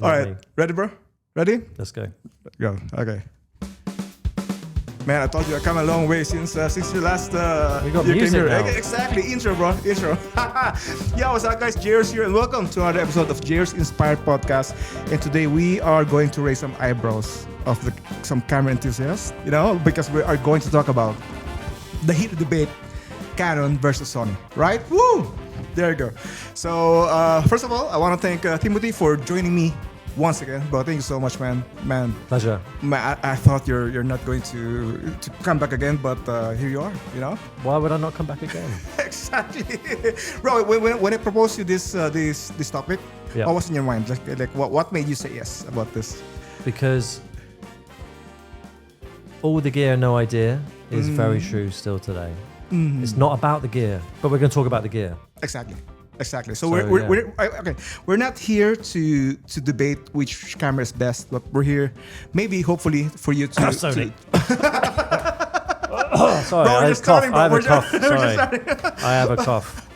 All right, ready, bro? Ready? Let's go. Go. Okay. Man, I told you I come a long way since your last. We got you music came here. now. Exactly, intro, bro. Intro. Yeah, what's up, guys? Jairus here, and welcome to another episode of Jairus Inspired Podcast. And today we are going to raise some eyebrows of some camera enthusiasts, because we are going to talk about the heated debate, Canon versus Sony, right? Woo! There you go. So first of all, I want to thank Timothy for joining me once again, bro. Thank you so much, man. Pleasure. Man, I thought you're not going to come back again, but here you are. Why would I not come back again? Exactly, bro. When I proposed you this topic, Yeah. what was in your mind? Like what made you say yes about this? Because all the gear, no idea is very true still today. It's not about the gear, but we're going to talk about the gear. Exactly. So we're not here to debate which camera is best, but we're here, maybe, hopefully, for you to. Sony. Sorry, Bro, I have a cough. Sorry, I have a cough.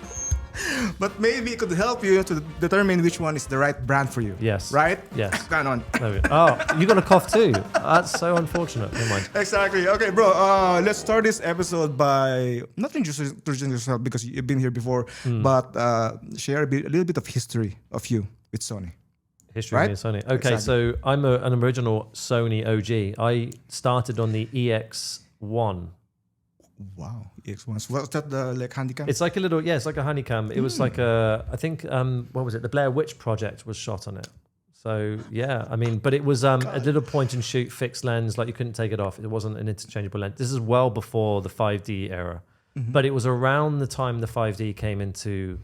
But maybe it could help you to determine which one is the right brand for you. Yes. Right? Yes. Canon. Oh, you got a cough too. That's so unfortunate. Never mind. Exactly. Okay, bro. Let's start this episode by not introducing yourself because you've been here before, but share a little bit of history of you with Sony. History Right? of Sony. Okay, Exactly. so I'm an original Sony OG. I started on the EX1. Wow, EX1. So was that the handicap? It's like a little, it's like a honeycomb. It was like I think, what was it? The Blair Witch Project was shot on it. So yeah, I mean, but it was a little point and shoot fixed lens, like you couldn't take it off. It wasn't an interchangeable lens. This is well before the 5D era, but it was around the time the 5D came into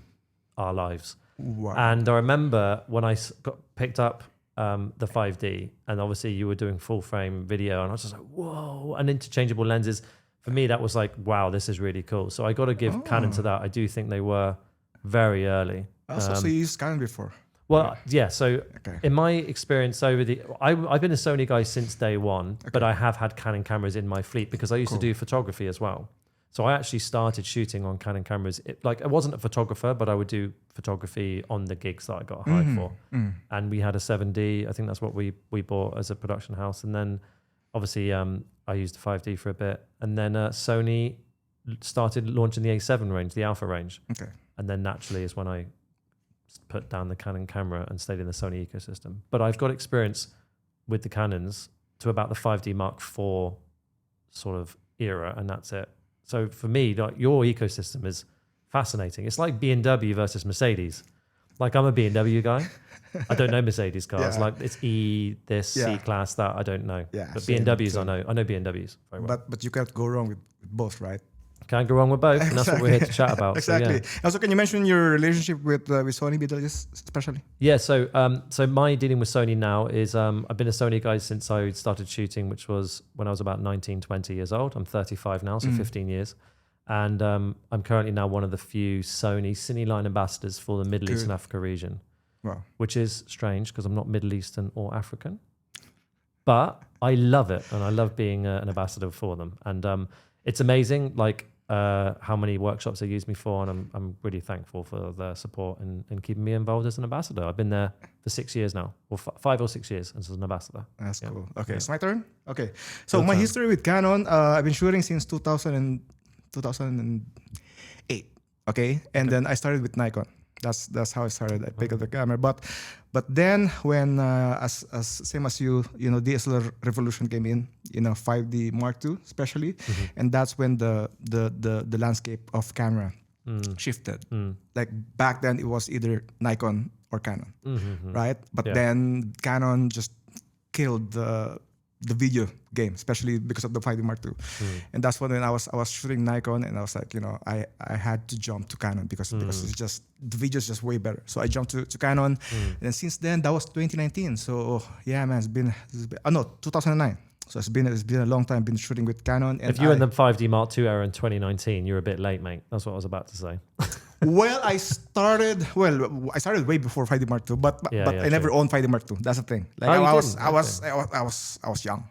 our lives. Wow. And I remember when I got picked up the 5D, and obviously you were doing full frame video, and I was just like, whoa, and interchangeable lenses. For me, that was like, wow, this is really cool. So I got to give Canon to that. I do think they were very early. So you used Canon before? Well, yeah. So Okay. in my experience I've been a Sony guy since day one, but I have had Canon cameras in my fleet because I used to do photography as well. So I actually started shooting on Canon cameras. I wasn't a photographer, but I would do photography on the gigs that I got hired for. And we had a 7D. I think that's what we bought as a production house. And then obviously I used the 5D for a bit. And then Sony started launching the A7 range, the Alpha range. Okay. And then naturally is when I put down the Canon camera and stayed in the Sony ecosystem. But I've got experience with the Canons to about the 5D Mark IV sort of era, and that's it. So for me, like, your ecosystem is fascinating. It's like BMW versus Mercedes. Like, I'm a BMW guy. I don't know Mercedes cars. Yeah. Like, it's E, this, C-Class, that, I don't know. Yeah, But same, BMWs, same. I know BMWs very well. But you can't go wrong with both, right? Can't go wrong with both, and that's what we're here to chat about. Exactly. So, Also, can you mention your relationship with Sony Middle East, especially? yeah, so my dealing with Sony now is I've been a Sony guy since I started shooting, which was when I was about 19, 20 years old. I'm 35 now, so 15 years. And I'm currently now one of the few Sony Cineline ambassadors for the Middle East and Africa region. Wow. Which is strange because I'm not Middle Eastern or African. But I love it, and I love being an ambassador for them. And it's amazing, like, how many workshops they use me for, and I'm really thankful for their support and keeping me involved as an ambassador. I've been there for 6 years now, or 5 or 6 years as an ambassador. That's cool. Okay, Yeah. it's my turn. Okay, so Your my turn. history with Canon, I've been shooting since 2008. Okay, and then I started with Nikon. That's how I started. I picked up the camera, but then when as same as you, DSLR revolution came in, 5D Mark II especially, and that's when the landscape of camera shifted. Like back then, it was either Nikon or Canon, right? But then Canon just killed the video game, especially because of the 5D Mark II. And that's when I was shooting Nikon, and I was like, I had to jump to Canon because it's just, the video is just way better. So I jumped to Canon, and since then, that was 2019. So yeah, man, it's been 2009. So it's been a long time. Been shooting with Canon. And If you were in the 5D Mark II era in 2019, you're a bit late, mate. That's what I was about to say. Well, I started way before 5D Mark II, but I never owned 5D Mark II. That's the thing. Like I was young,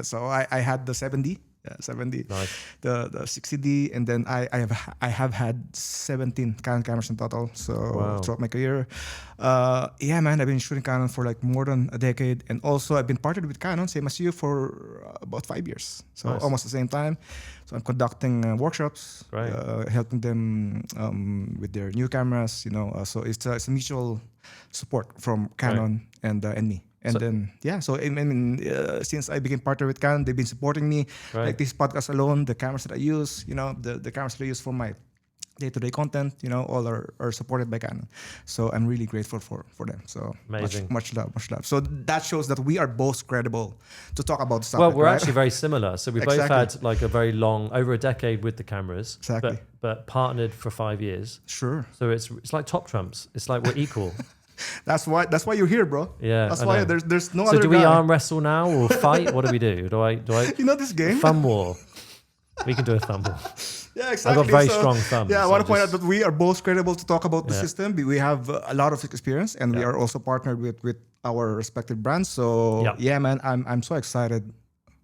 so I had the 7D Yeah, 7D. Nice. The 60D, and then I have had 17 Canon cameras in total. So Wow. throughout my career, yeah, man, I've been shooting Canon for like more than a decade, and also I've been partnered with Canon, same as you, for about 5 years. So Nice. almost the same time. So I'm conducting workshops, Right. helping them with their new cameras. So it's a mutual support from Canon and me. And then, yeah, so I mean, since I became partner with Canon, they've been supporting me. Right. Like this podcast alone, the cameras that I use, the cameras that I use for my day-to-day content, all are supported by Canon. So I'm really grateful for them. So Amazing. much love. So that shows that we are both credible to talk about this Well, topic, we're right? actually very similar. So we both Exactly. had like a very long, over a decade with the cameras, Exactly. but partnered for 5 years. Sure. So it's like top trumps. It's like we're equal. That's why you're here, bro. Yeah, That's I why know. there's no So other do we guy. arm wrestle now or fight? What do we do? Do I You know this game? thumb war? We can do a thumb war. Yeah, exactly. I've got very strong thumbs. Yeah, I so want to point out just- that we are both credible to talk about the Yeah. system. We have a lot of experience, and we Yeah. are also partnered with our respective brands. So Yeah. man, I'm so excited.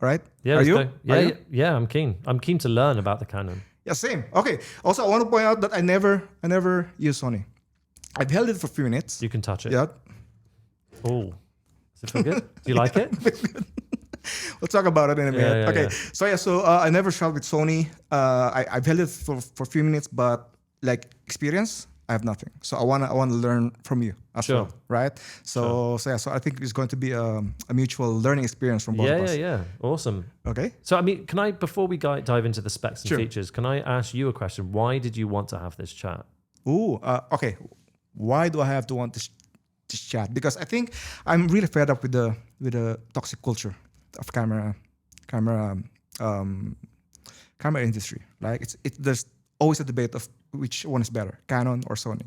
Right? Yeah, Are let's you? go. Are Yeah, you? yeah, I'm keen. I'm keen to learn about the Canon. Yeah, same. Okay. Also, I want to point out that I never use Sony. I've held it for a few minutes. You can touch it. Yeah. Oh, does it feel good? Do you like it? We'll talk about it in a minute. yeah, Okay. yeah. So I never shot with Sony. I've held it for a few minutes, but like experience, I have nothing. So I wanna learn from you as Sure. well, right? So I think it's going to be a mutual learning experience from both of us. Yeah. Awesome. Okay. So, I mean, can I, before we dive into the specs and Sure. features, can I ask you a question? Why did you want to have this chat? Ooh. Okay. Why do I have to want this chat? Because I think I'm really fed up with the toxic culture of camera industry. Like there's always a debate of which one is better, Canon or Sony.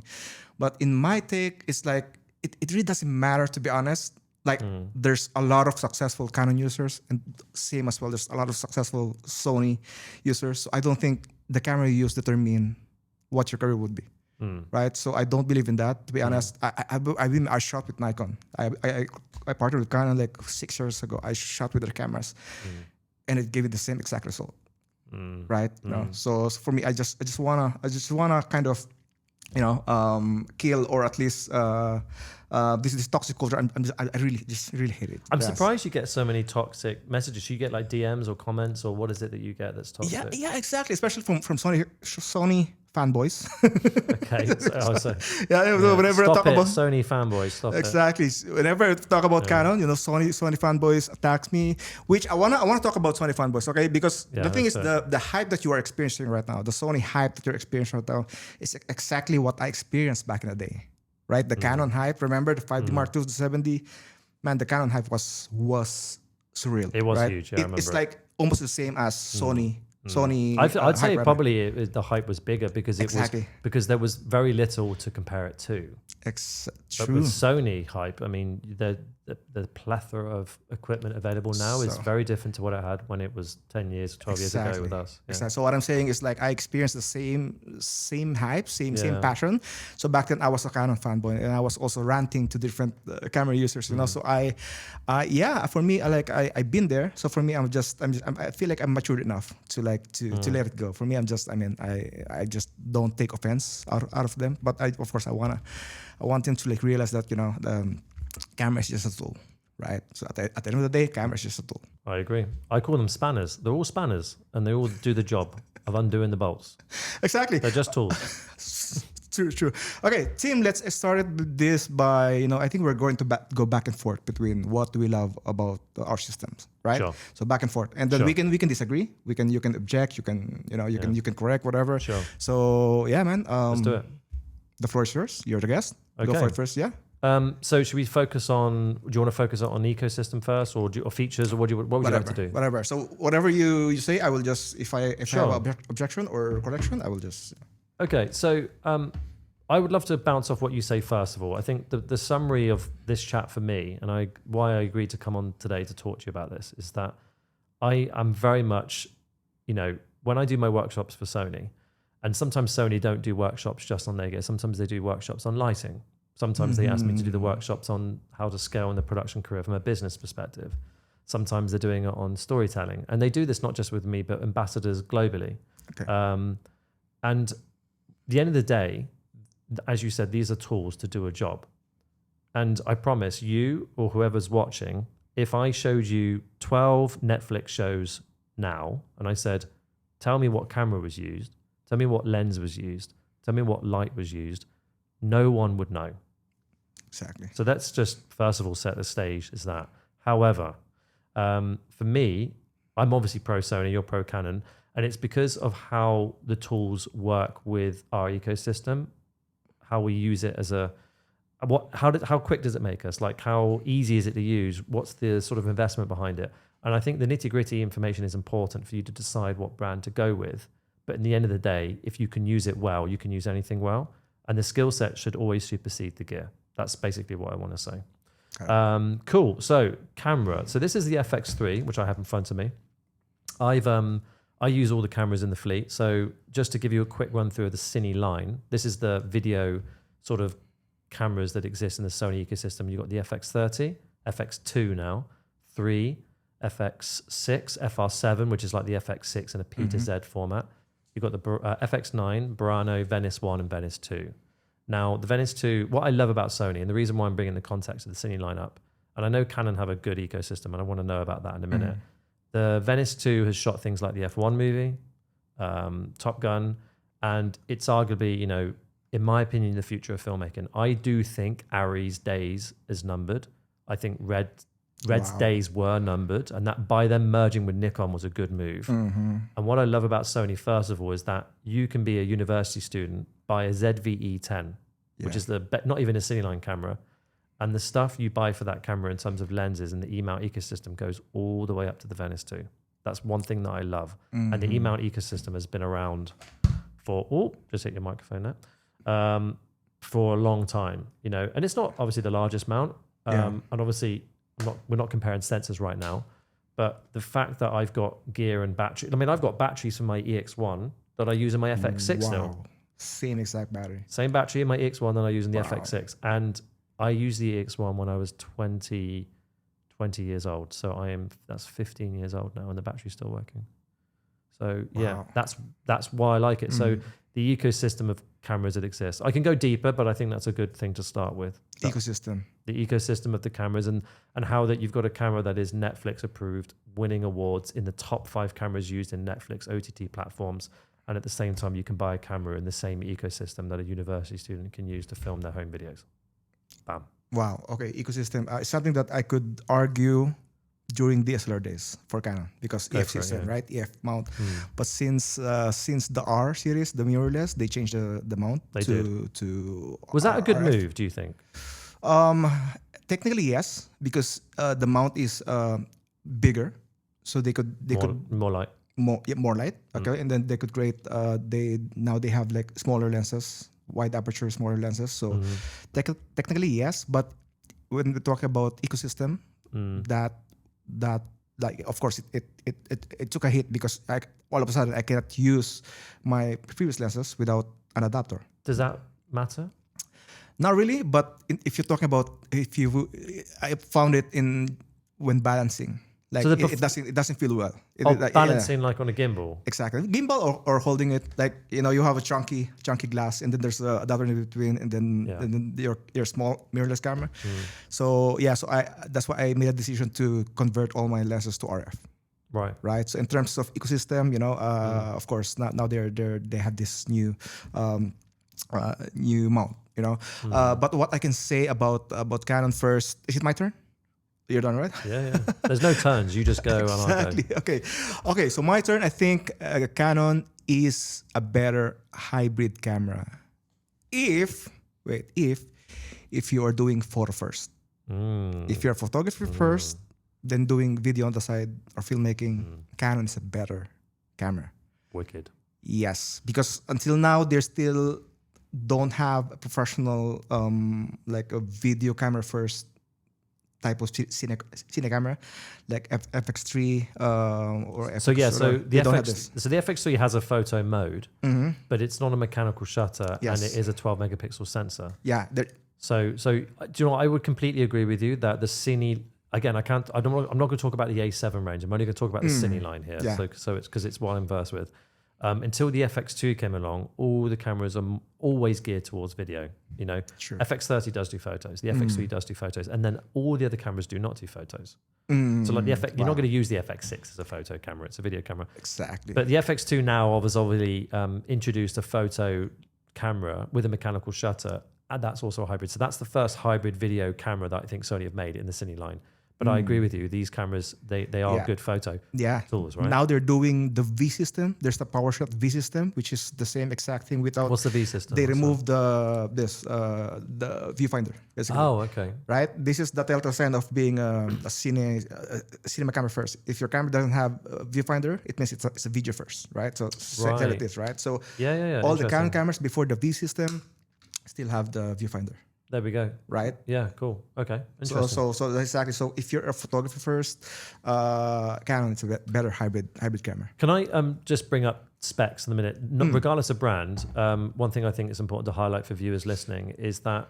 But in my take, it's like it really doesn't matter, to be honest. Like there's a lot of successful Canon users, and same as well, there's a lot of successful Sony users. So I don't think the camera you use determine what your career would be. Right, so I don't believe in that. To be honest, I shot with Nikon. I partnered with Canon like 6 years ago. I shot with their cameras, and it gave me the same exact result. Right, So for me, I just wanna kind of, kill or at least this toxic culture. I really hate it. I'm Yes. surprised you get so many toxic messages. You get like DMs or comments, or what is it that you get that's toxic? Yeah, exactly. Especially from Sony fanboys. Okay. So, Whenever stop I talk it, about Sony fanboys. Stop it. exactly. Whenever I talk about Canon, Sony fanboys attacks me, which I wanna talk about Sony fanboys, okay? Because Yeah, the thing is, that's the hype that you are experiencing right now, the Sony hype that you're experiencing right now, is exactly what I experienced back in the day, right? The Canon hype. Remember the 5D Mark II, the 70? Man, the Canon hype was surreal. It was right? huge, yeah, I remember It's it. like almost the same as Sony. Sony. I'd hype say right probably the hype was bigger because Exactly. because there was very little to compare it to. now. But True. with Sony hype, I mean, the plethora of equipment available now is So- very different to what it had when it was 10 years, 12 years ago with us. Yeah. Exactly. So what I'm saying is like I experienced the same hype, same Yeah. passion. So back then I was a Canon fanboy, and I was also ranting to different camera users. So for me, I've been there. So for me, I feel like I'm matured enough to to let it go. For me, I just don't take offense out of them. But of course I want them to realize that camera is just a tool, right? So at the end of the day, camera is just a tool. I agree. I call them spanners. They're all spanners and they all do the job of undoing the bolts. Exactly. They're just tools. True. Okay, team, let's start this by, I think we're going to go back and forth between what we love about our systems, right? Sure. So back and forth. And then Sure. we can disagree. You can object, you can correct, whatever. Sure. So yeah, man. Let's do it. The floor is yours. You're the guest. Go Okay. for it first, yeah? So should we focus on, do you want to focus on ecosystem first or features, or what would you like to do? Whatever. So whatever you say, I will just, if I Sure. have objection or correction, I will just... Okay, so I would love to bounce off what you say first of all. I think the summary of this chat for me, and why I agreed to come on today to talk to you about this, is that I am very much, when I do my workshops for Sony, and sometimes Sony don't do workshops just on their gear, sometimes they do workshops on lighting. Sometimes they ask me to do the workshops on how to scale in the production career from a business perspective. Sometimes they're doing it on storytelling. And they do this not just with me, but ambassadors globally. Okay. And at the end of the day, as you said, these are tools to do a job. And I promise you or whoever's watching, if I showed you 12 Netflix shows now, and I said, tell me what camera was used, tell me what lens was used, tell me what light was used, no one would know. Exactly. So let's just, first of all, set the stage is that. However, for me, I'm obviously pro Sony, you're pro Canon, and it's because of how the tools work with our ecosystem, how we use it as a, how quick does it make us? Like, how easy is it to use? What's the sort of investment behind it? And I think the nitty gritty information is important for you to decide what brand to go with. But in the end of the day, if you can use it well, you can use anything well. And the skill set should always supersede the gear. That's basically what I want to say. Okay. Cool. So camera. So this is the FX3, which I have in front of me. I use all the cameras in the fleet. So just to give you a quick run through of the Cine line, this is the video sort of cameras that exist in the Sony ecosystem. You've got the FX30, FX2 now, 3, FX6, FR7, which is like the FX6 in a P to Z format. You've got the FX9, Burano, Venice 1, and Venice 2. Now, the Venice 2, what I love about Sony, and the reason why I'm bringing the context of the Cine lineup, and I know Canon have a good ecosystem, and I want to know about that in a minute. The Venice 2 has shot things like the F1 movie, Top Gun, and it's arguably, you know, in my opinion, the future of filmmaking. I do think Ari's days is numbered. I think Red's days were numbered, and that by them merging with Nikon was a good move. And what I love about Sony, first of all, is that you can be a university student, buy a ZV-E10, which is not even a Cineline camera, and the stuff you buy for that camera in terms of lenses and the E-mount ecosystem goes all the way up to the Venice 2. That's one thing that I love. And the E-mount ecosystem has been around for, just hit your microphone there, for a long time, you know, and it's not obviously the largest mount. And obviously we're not comparing sensors right now, but the fact that I've got gear and battery, I mean, I've got batteries from my EX1 that I use in my FX6 still. Same exact battery. Same battery in my EX1 that I use in the FX6. And I used the EX1 when I was 20 years old. So that's 15 years old now and the battery's still working. So yeah, that's why I like it. So the ecosystem of cameras that exist. I can go deeper, but I think that's a good thing to start with. The ecosystem of the cameras and how that you've got a camera that is Netflix approved, winning awards in the top 5 cameras used in Netflix OTT platforms. And at the same time, you can buy a camera in the same ecosystem that a university student can use to film their home videos. Bam. Wow. Okay. Ecosystem. Something that I could argue during DSLR days for Canon because EF system, right? EF mount. But since the R series, the mirrorless, they changed the mount to Was that a good RF. move, do you think? Technically yes, because the mount is bigger, so they could more light. More light. Okay, and then they could create. They have like smaller lenses, wide aperture, smaller lenses. So technically yes, but when we talk about ecosystem, that like of course it took a hit because all of a sudden I cannot use my previous lenses without an adapter. Does that matter? Not really, but if you're talking about I found it when balancing. Like so it doesn't feel well. Balancing like on a gimbal. Exactly, gimbal or holding it like you have a chunky glass and then there's a adapter in between and then your small mirrorless camera. So that's why I made a decision to convert all my lenses to RF. Right. So in terms of ecosystem, of course now they have this new mount. But what I can say about Canon first, is it my turn? You're done, right? Yeah. There's no turns. You just go exactly. and I go. Okay. So my turn. I think Canon is a better hybrid camera. If you are doing photo first. If you're a photographer first, then doing video on the side or filmmaking, Canon is a better camera. Wicked. Yes, because until now they still don't have a professional like a video camera first type of cine camera, like FX3 or FX. So the FX3 has a photo mode, but it's not a mechanical shutter, and it is a 12 megapixel sensor. Yeah. So do you know what? I would completely agree with you that the Cine again, I'm not going to talk about the A7 range. I'm only going to talk about the Cine line here. Yeah. So it's because it's what I'm versed with. Until the FX2 came along, all the cameras are always geared towards video. You know, Sure. FX30 does do photos, the FX3 does do photos, and then all the other cameras do not do photos. So like the FX, you're not going to use the FX6 as a photo camera; it's a video camera. Exactly. But the FX2 now has obviously introduced a photo camera with a mechanical shutter, and that's also a hybrid. So that's the first hybrid video camera that I think Sony have made in the Cine line. But I agree with you; these cameras they are good photo tools, right? Now they're doing the V system. There's the PowerShot V system, which is the same exact thing without. What's the V system? They removed the viewfinder, basically. Oh, okay. Right. This is the telltale sign of being a cinema camera first. If your camera doesn't have a viewfinder, it means it's a video first, right? So exactly like this, right? So Yeah. all the Canon cameras before the V system still have the viewfinder. There we go. Right. Yeah. Cool. Okay. Interesting. So exactly. So if you're a photographer first, Canon is a better hybrid camera. Can I just bring up specs in a minute? Regardless of brand, one thing I think is important to highlight for viewers listening is that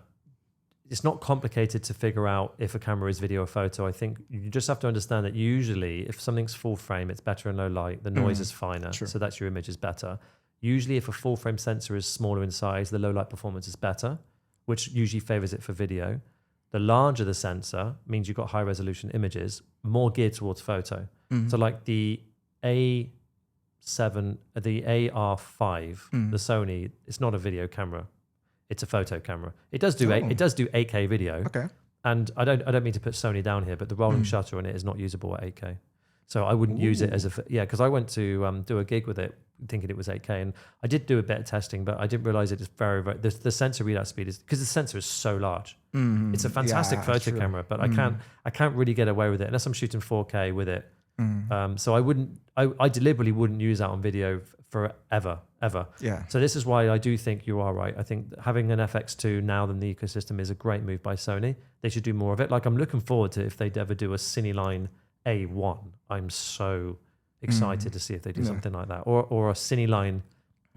it's not complicated to figure out if a camera is video or photo. I think you just have to understand that usually if something's full frame, it's better in low light. The noise is finer, so that's your image is better. Usually if a full frame sensor is smaller in size, the low light performance is better, which usually favors it for video. The larger the sensor means you've got high resolution images, more geared towards photo. So like the A7, the AR5, the Sony, it's not a video camera. It's a photo camera. It does do 8K video. Okay. And I don't mean to put Sony down here, but the rolling shutter on it is not usable at 8K. So I wouldn't use it as because I went to do a gig with it thinking it was 8K, and I did do a bit of testing, but I didn't realize it is very, very, the sensor readout speed is, because the sensor is so large. It's a fantastic photo camera, but I can't really get away with it unless I'm shooting 4K with it. So I deliberately wouldn't use that on video forever, ever. Yeah. So this is why I do think you are right. I think having an FX2 now in the ecosystem is a great move by Sony. They should do more of it. Like I'm looking forward to if they'd ever do a Cineline A1. I'm so excited to see if they do something like that, or a Cineline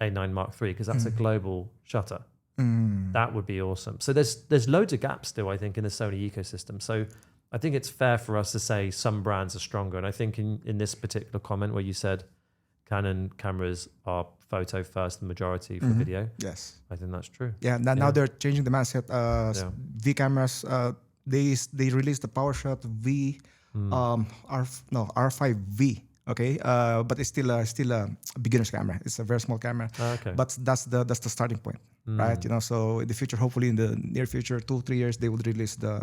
A9 Mark III, because that's a global shutter. That would be awesome. So there's loads of gaps still, I think, in the Sony ecosystem. So I think it's fair for us to say some brands are stronger. And I think in this particular comment where you said Canon cameras are photo first, the majority for video. Yes. I think that's true. Yeah. Now they're changing the mindset. V cameras. They released the PowerShot V, R5V. Okay, but it's still a beginner's camera. It's a very small camera. Okay. But that's the starting point, right? You know, so in the future, hopefully in the near future, 2-3 years, they would release the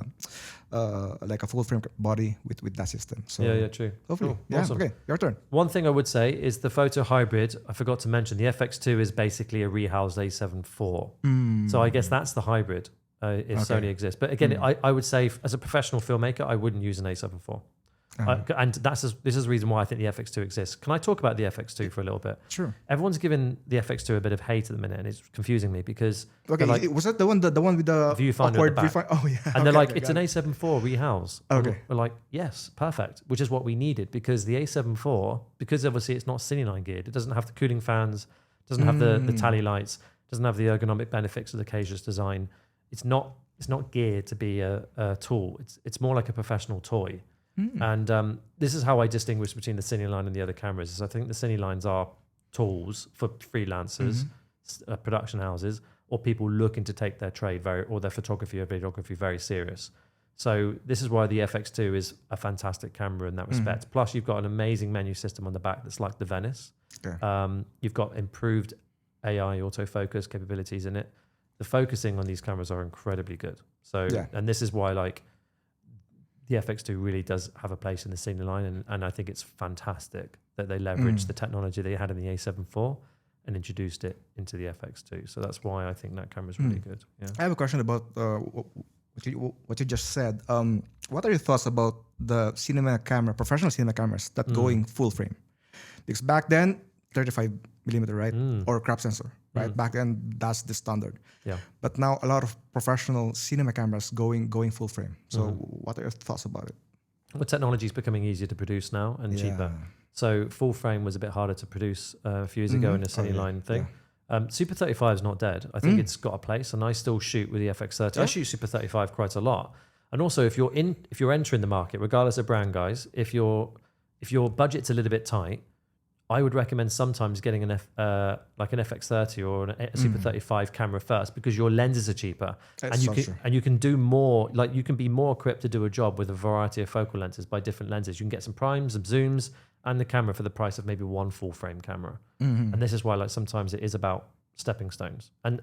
like a full frame body with that system. So yeah, true. Hopefully, Cool. yeah. Awesome. Okay, your turn. One thing I would say is the photo hybrid. I forgot to mention the FX2 is basically a rehoused A7 IV. So I guess that's the hybrid if Sony exists. But again, I would say as a professional filmmaker, I wouldn't use an A7 IV. And this is the reason why I think the FX2 exists. Can I talk about the FX2 for a little bit? Sure. Everyone's given the FX2 a bit of hate at the minute, and it's confusing me because Was that the one with the viewfinder awkward at the back? Oh yeah. And they're like, it's an A7 IV rehouse. Okay. We're like, yes, perfect, which is what we needed, because the A7 IV, because obviously it's not Cineline geared, it doesn't have the cooling fans, doesn't have the tally lights, doesn't have the ergonomic benefits of the cageless design. It's not geared to be a tool. It's more like a professional toy. And this is how I distinguish between the Cineline and the other cameras. Is I think the Cinelines are tools for freelancers, production houses, or people looking to take their trade or their photography or videography very serious. So this is why the FX2 is a fantastic camera in that respect. Plus, you've got an amazing menu system on the back that's like the Venice. Okay. You've got improved AI autofocus capabilities in it. The focusing on these cameras are incredibly good. So, and this is why the FX2 really does have a place in the Cineline, and I think it's fantastic that they leveraged the technology they had in the A7 IV and introduced it into the FX2. So that's why I think that camera is really good. Yeah. I have a question about what you just said. What are your thoughts about the professional cinema cameras that going full frame? Because back then, 35 millimeter, right, or crop sensor, right? Back then, that's the standard. Yeah. But now, a lot of professional cinema cameras going full frame. So, what are your thoughts about it? Well, technology is becoming easier to produce now and cheaper. So, full frame was a bit harder to produce a few years ago in a Cineline thing. Super 35 is not dead. I think it's got a place, and I still shoot with the FX30. I shoot Super 35 quite a lot. And also, if you're entering the market, regardless of brand, guys, if your budget's a little bit tight, I would recommend sometimes getting like an FX30 or a Super 35 camera first, because your lenses are cheaper, That's and you can do more. Like, you can be more equipped to do a job with a variety of focal lenses by different lenses. You can get some primes, some zooms, and the camera for the price of maybe one full frame camera. And this is why, like, sometimes it is about stepping stones. And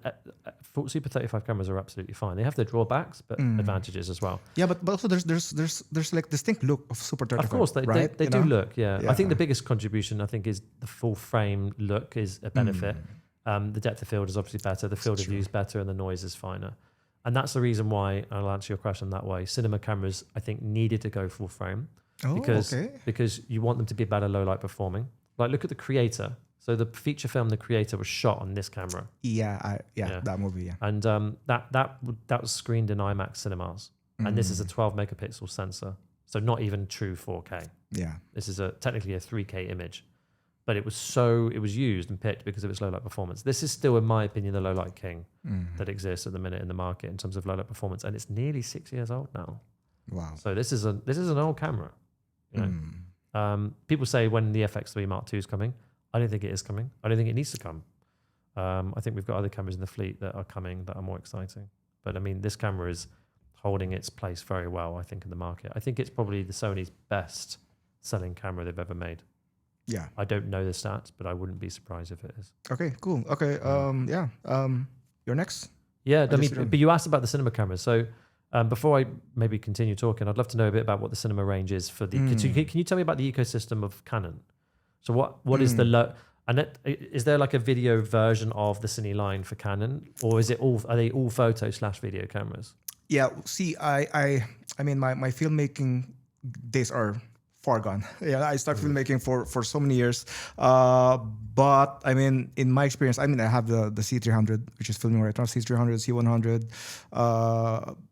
Super 35 cameras are absolutely fine. They have their drawbacks, but advantages as well. Yeah, but also there's like distinct look of Super 35. Of course, they do look. Yeah. Yeah. I think the biggest contribution, I think, is the full frame look is a benefit. The depth of field is obviously better. The field of view is better, and the noise is finer. And that's the reason why, I'll answer your question that way, cinema cameras, I think, needed to go full frame. Because you want them to be better low light performing. Like, look at the Creator. So the feature film, the Creator, was shot on this camera. Yeah, that movie. Yeah, and that was screened in IMAX cinemas, and this is a 12 megapixel sensor, so not even true 4K. Yeah, this is technically a 3K image, but it was used and picked because of its low light performance. This is still, in my opinion, the low light king that exists at the minute in the market in terms of low light performance, and it's nearly 6 years old now. Wow. So this is an old camera. You know? People say when the FX3 Mark II is coming. I don't think it is coming. I don't think it needs to come. I think we've got other cameras in the fleet that are coming that are more exciting. But I mean, this camera is holding its place very well, I think, in the market. I think it's probably the Sony's best selling camera they've ever made. Yeah. I don't know the stats, but I wouldn't be surprised if it is. Okay, cool. Okay, you're next? Yeah, but you asked about the cinema cameras. So before I maybe continue talking, I'd love to know a bit about what the cinema range is for the... Can you tell me about the ecosystem of Canon? So what is the is there like a video version of the Cine line for Canon, or are they all photo / video cameras? Yeah. See, I mean, my filmmaking days are far gone. Yeah, I started filmmaking for so many years. But I mean, in my experience, I have the C300, which is filming right now, C300, C100.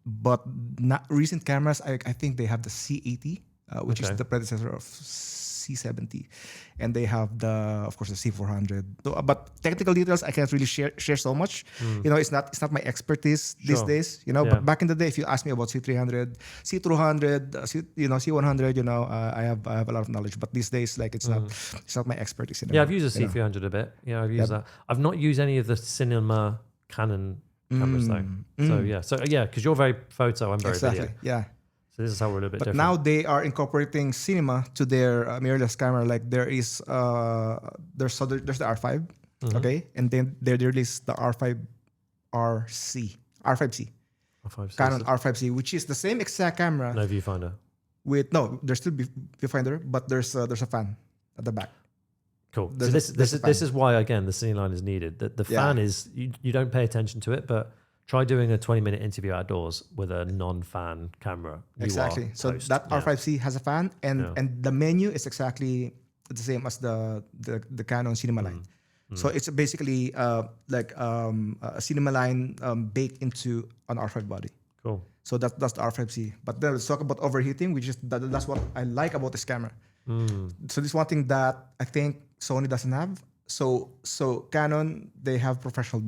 But not recent cameras, I think they have the C80, which is the predecessor of C70, and they have of course the C400. But technical details I can't really share so much. It's not my expertise these days. But back in the day, if you ask me about C300, C200, C100, I have a lot of knowledge. But these days, like it's not my expertise. I've used a C300 a bit. Yeah, I've used that. I've not used any of the cinema Canon cameras though. So because you're very photo, I'm very video. Yeah. So this is how we're a little bit different. Now they are incorporating cinema to their mirrorless camera. Like there's the R5, okay, and then they released the R5C, Canon R5C, which is the same exact camera. No viewfinder. There's still viewfinder, but there's a fan at the back. Cool. So this is why, again, the Cine line is needed. The fan is you don't pay attention to it, but try doing a 20-minute interview outdoors with a non-fan camera. Exactly. So that R5C has a fan, and the menu is exactly the same as the Canon cinema line. So it's basically like a cinema line baked into an R5 body. Cool. So that's the R5C. But then let's talk about overheating, which is that's what I like about this camera. So this is one thing that I think Sony doesn't have. So Canon, they have professional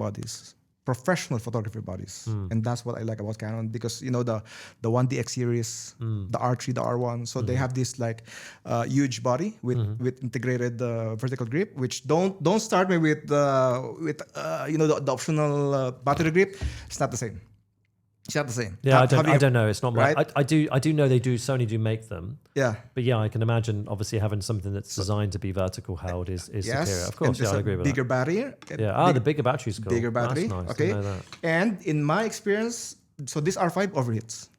photography bodies, and that's what I like about Canon, because the 1DX series, the R3, the R1, so they have this like huge body with integrated vertical grip, which don't start me with the optional battery grip. It's not the same. It's not the same. Yeah, I don't know. It's not my. Right? I do know Sony do make them. Yeah. But yeah, I can imagine obviously having something that's designed to be vertical held is superior. Of course, I agree with bigger that. battery. Yeah. The bigger battery is cool. Bigger battery. That's nice okay. to know that. And in my experience, so this R5 overheats.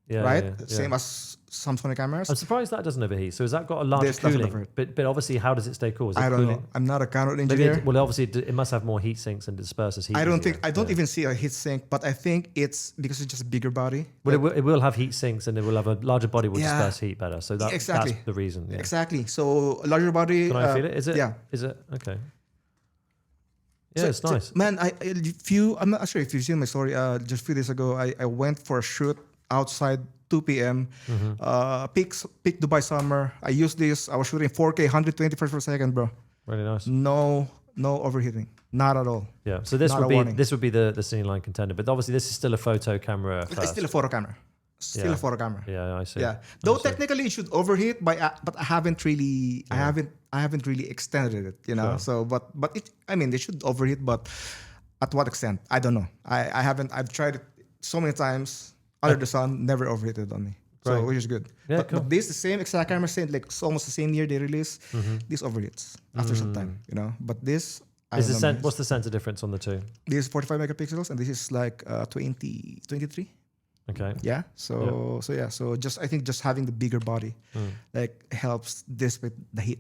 Yeah. Right. Yeah. Same as some Sony cameras. I'm surprised that doesn't overheat. So has that got a larger cooling? But obviously, how does it stay cool? Is it I don't cooling? know. I'm not a Canon engineer. Obviously, it must have more heat sinks and disperses heat. I don't even see a heat sink, but I think it's because it's just a bigger body. Well, it will have heat sinks, and it will have a larger body will disperse heat better. So that's the reason. Yeah. Exactly. So a larger body. Can I feel it? Is it? Yeah. Is it? Okay. Yeah, it's nice. Man, I'm not sure if you've seen my story. Just a few days ago, I went for a shoot outside 2 p.m. Peak Dubai summer. I used this. I was shooting 4K, 120 frames per second, bro. Really nice. No overheating, not at all. Yeah. So this would be the Cine line contender, but obviously this is still a photo camera. It's still a photo camera. still a photo camera. Yeah, I see. Yeah, though technically it should overheat, but I haven't really, I haven't really extended it, you know. Sure. So, but it, I mean, they should overheat, but at what extent? I don't know. I haven't. I've tried it so many times under the sun, never overheated on me. So Right. which is good. Yeah, but, cool. but this the same exact camera, same like it's almost the same year they released. This overheats after some time, you know. But this, I Is don't the know, what's the sensor difference on the two? this is 45 megapixels and this is like 23. Okay. Yeah. So so just I think just having the bigger body like helps dissipate the heat.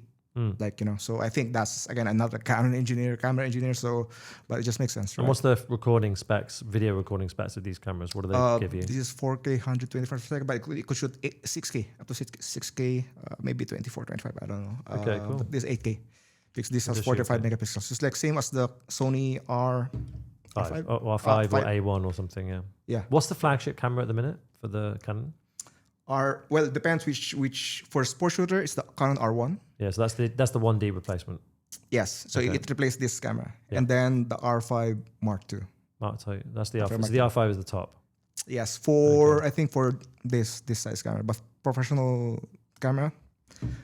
Like, you know, so I think that's again another camera engineer. So, but it just makes sense, right? And what's the recording specs, video recording specs of these cameras? What do they give you? This is 4K, 120 frames per second, but it could shoot 6K up to 6K, maybe 24, 25. I don't know. Okay, cool. But this is 8K because this has Just 45 shoot megapixels. It's like same as the Sony R5. Or five or A1 or something. Yeah. Yeah. What's the flagship camera at the minute for the Canon? Well, it depends which for a sports shooter it's the Canon R1. Yeah, so that's the 1D replacement. Yes, so Okay. it replaced this camera, Yeah. and then the R5 Mark II. Mark II. That's the Okay, R5. So Mark the R5 is the top. Yes, for I think for this size camera, but professional camera,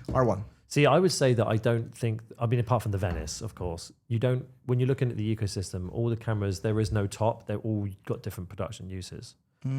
R1. See, I would say that I don't think, I mean, apart from the Venice, of course, you don't, when you're looking at the ecosystem, all the cameras, there is no top. They're all got different production uses.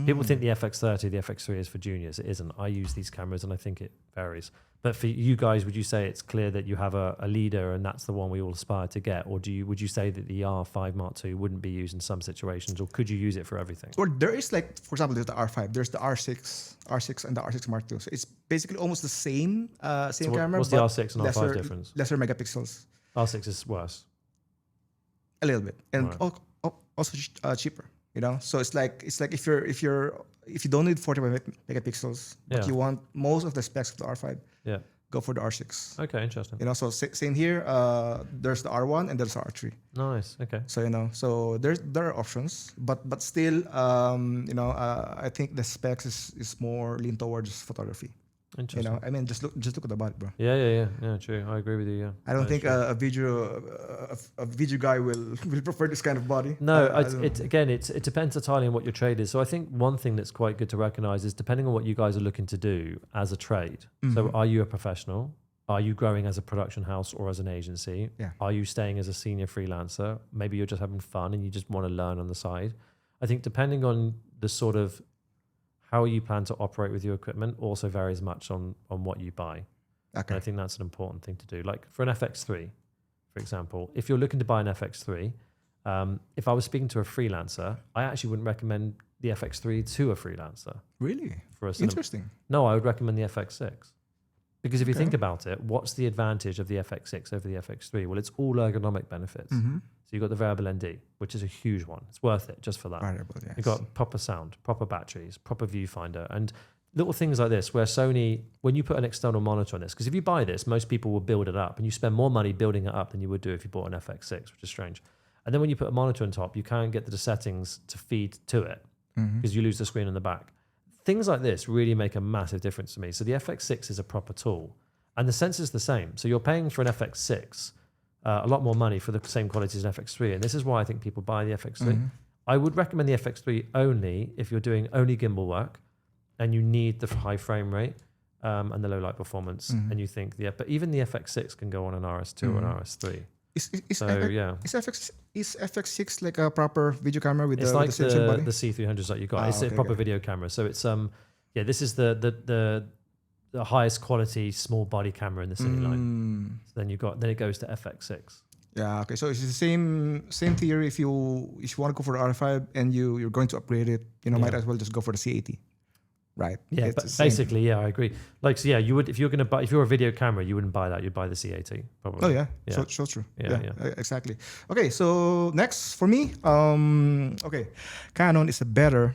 People think the FX30, the FX3 is for juniors. It isn't. I use these cameras and I think it varies. But for you guys, would you say it's clear that you have a leader and that's the one we all aspire to get? Or would you say that the R5 Mark II wouldn't be used in some situations, or could you use it for everything? Or there is like, for example, there's the R5, there's the R6 and the R6 Mark II. So it's basically almost the same camera. What's the but R6 and R5 difference? Lesser megapixels, R6 is worse. a little bit, and Right. also cheaper. You know, so it's like if you don't need 45 megapixels, but Yeah. you want most of the specs of the R5, Yeah. go for the R6. Okay, interesting. You know, so same here. There's the R1 and there's the R3. Nice. Okay. So you know, so there are options, but still, you know, I think the specs is more lean towards photography. You Interesting. know, I mean, just look at the body, bro. Yeah, true. I agree with you. Yeah. I don't That is think true. a video guy will prefer this kind of body. No, I don't know. it depends entirely on what your trade is. So I think one thing that's quite good to recognize is depending on what you guys are looking to do as a trade. So are you a professional? Are you growing as a production house or as an agency? Yeah. Are you staying as a senior freelancer? Maybe you're just having fun and you just want to learn on the side. I think depending on the sort of how you plan to operate with your equipment also varies much on what you buy. And Okay. I think that's an important thing to do. Like for an FX3, for example, if you're looking to buy an FX3, if I was speaking to a freelancer, I actually wouldn't recommend the FX3 to a freelancer. Really For a cinema. interesting. No, I would recommend the FX6. Because if you Okay. think about it, what's the advantage of the FX6 over the FX3? Well, it's all ergonomic benefits. So you've got the variable ND, which is a huge one. It's worth it just for that. Variable, yes. You've got proper sound, proper batteries, proper viewfinder, and little things like this where Sony, when you put an external monitor on this, because if you buy this, most people will build it up and you spend more money building it up than you would do if you bought an FX6, which is strange. And then when you put a monitor on top, you can't get the settings to feed to it because you lose the screen in the back. Things like this really make a massive difference to me. So the FX6 is a proper tool and the sensor's the same. So you're paying for an FX6 a lot more money for the same quality as an FX3. And this is why I think people buy the FX3. I would recommend the FX3 only if you're doing only gimbal work and you need the high frame rate and the low light performance. And you think, but even the FX6 can go on an RS2 or an RS3. Is FX6 like a proper video camera with It's the like with the sensor body? the C300s that you got. It's a okay, proper okay. video camera. So it's this is the highest quality small body camera in the city line. So then it goes to FX6. Yeah, okay. So it's the same theory. If you want to go for the R5 and you're going to upgrade it, might as well just go for the C80, right? Yeah, It's but the same. basically, yeah, I agree. Like, so yeah, you would if you're a video camera, you wouldn't buy that. You'd buy the C80 probably. Oh yeah, Yeah. So true. Yeah. Exactly. Okay, so next for me, okay, Canon is a better.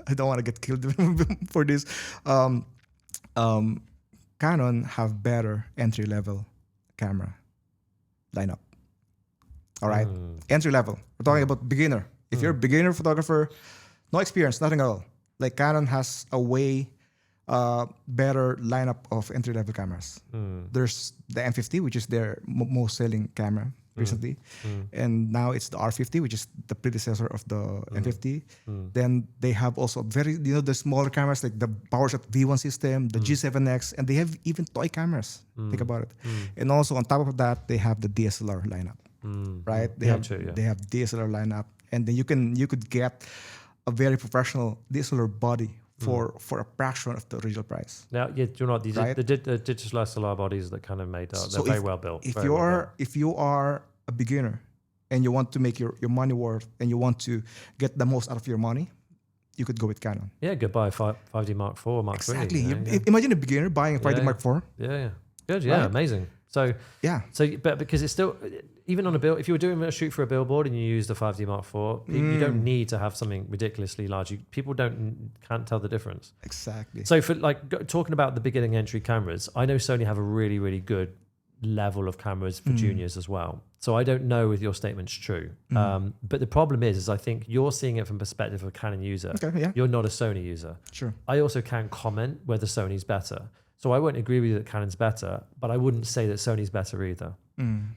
I don't want to get killed for this. Canon have better entry level camera lineup. All right, entry level. We're talking about beginner. If you're a beginner photographer, no experience, nothing at all. Like Canon has a way better lineup of entry-level cameras. There's the M50, which is their most selling camera recently, and now it's the R50, which is the predecessor of the M50. Then they have also very, the smaller cameras like the PowerShot V1 system, the G7X, and they have even toy cameras. Think about it. And also on top of that, they have the DSLR lineup, right? They have DSLR lineup, and then you could get a very professional DSLR body for a fraction of the original price. Now, yeah, you're not these Right? the digital SLR bodies that kind of made up. They're very well built. If you are a beginner and you want to make your money worth and you want to get the most out of your money, you could go with Canon. Yeah, goodbye 5D Mark IV, Mark III. Exactly. Yeah. Imagine a beginner buying a 5D Mark IV. Yeah. Good. Yeah, Right? amazing. So but because it's still, even on a bill, if you were doing a shoot for a billboard and you use the 5D Mark IV, you don't need to have something ridiculously large. People can't tell the difference. Exactly. So for talking about the beginning entry cameras, I know Sony have a really, really good level of cameras for juniors as well. So I don't know if your statement's true. But the problem is I think you're seeing it from perspective of a Canon user. Okay, yeah. You're not a Sony user. Sure. I also can't comment whether Sony's better. So I won't agree with you that Canon's better, but I wouldn't say that Sony's better either.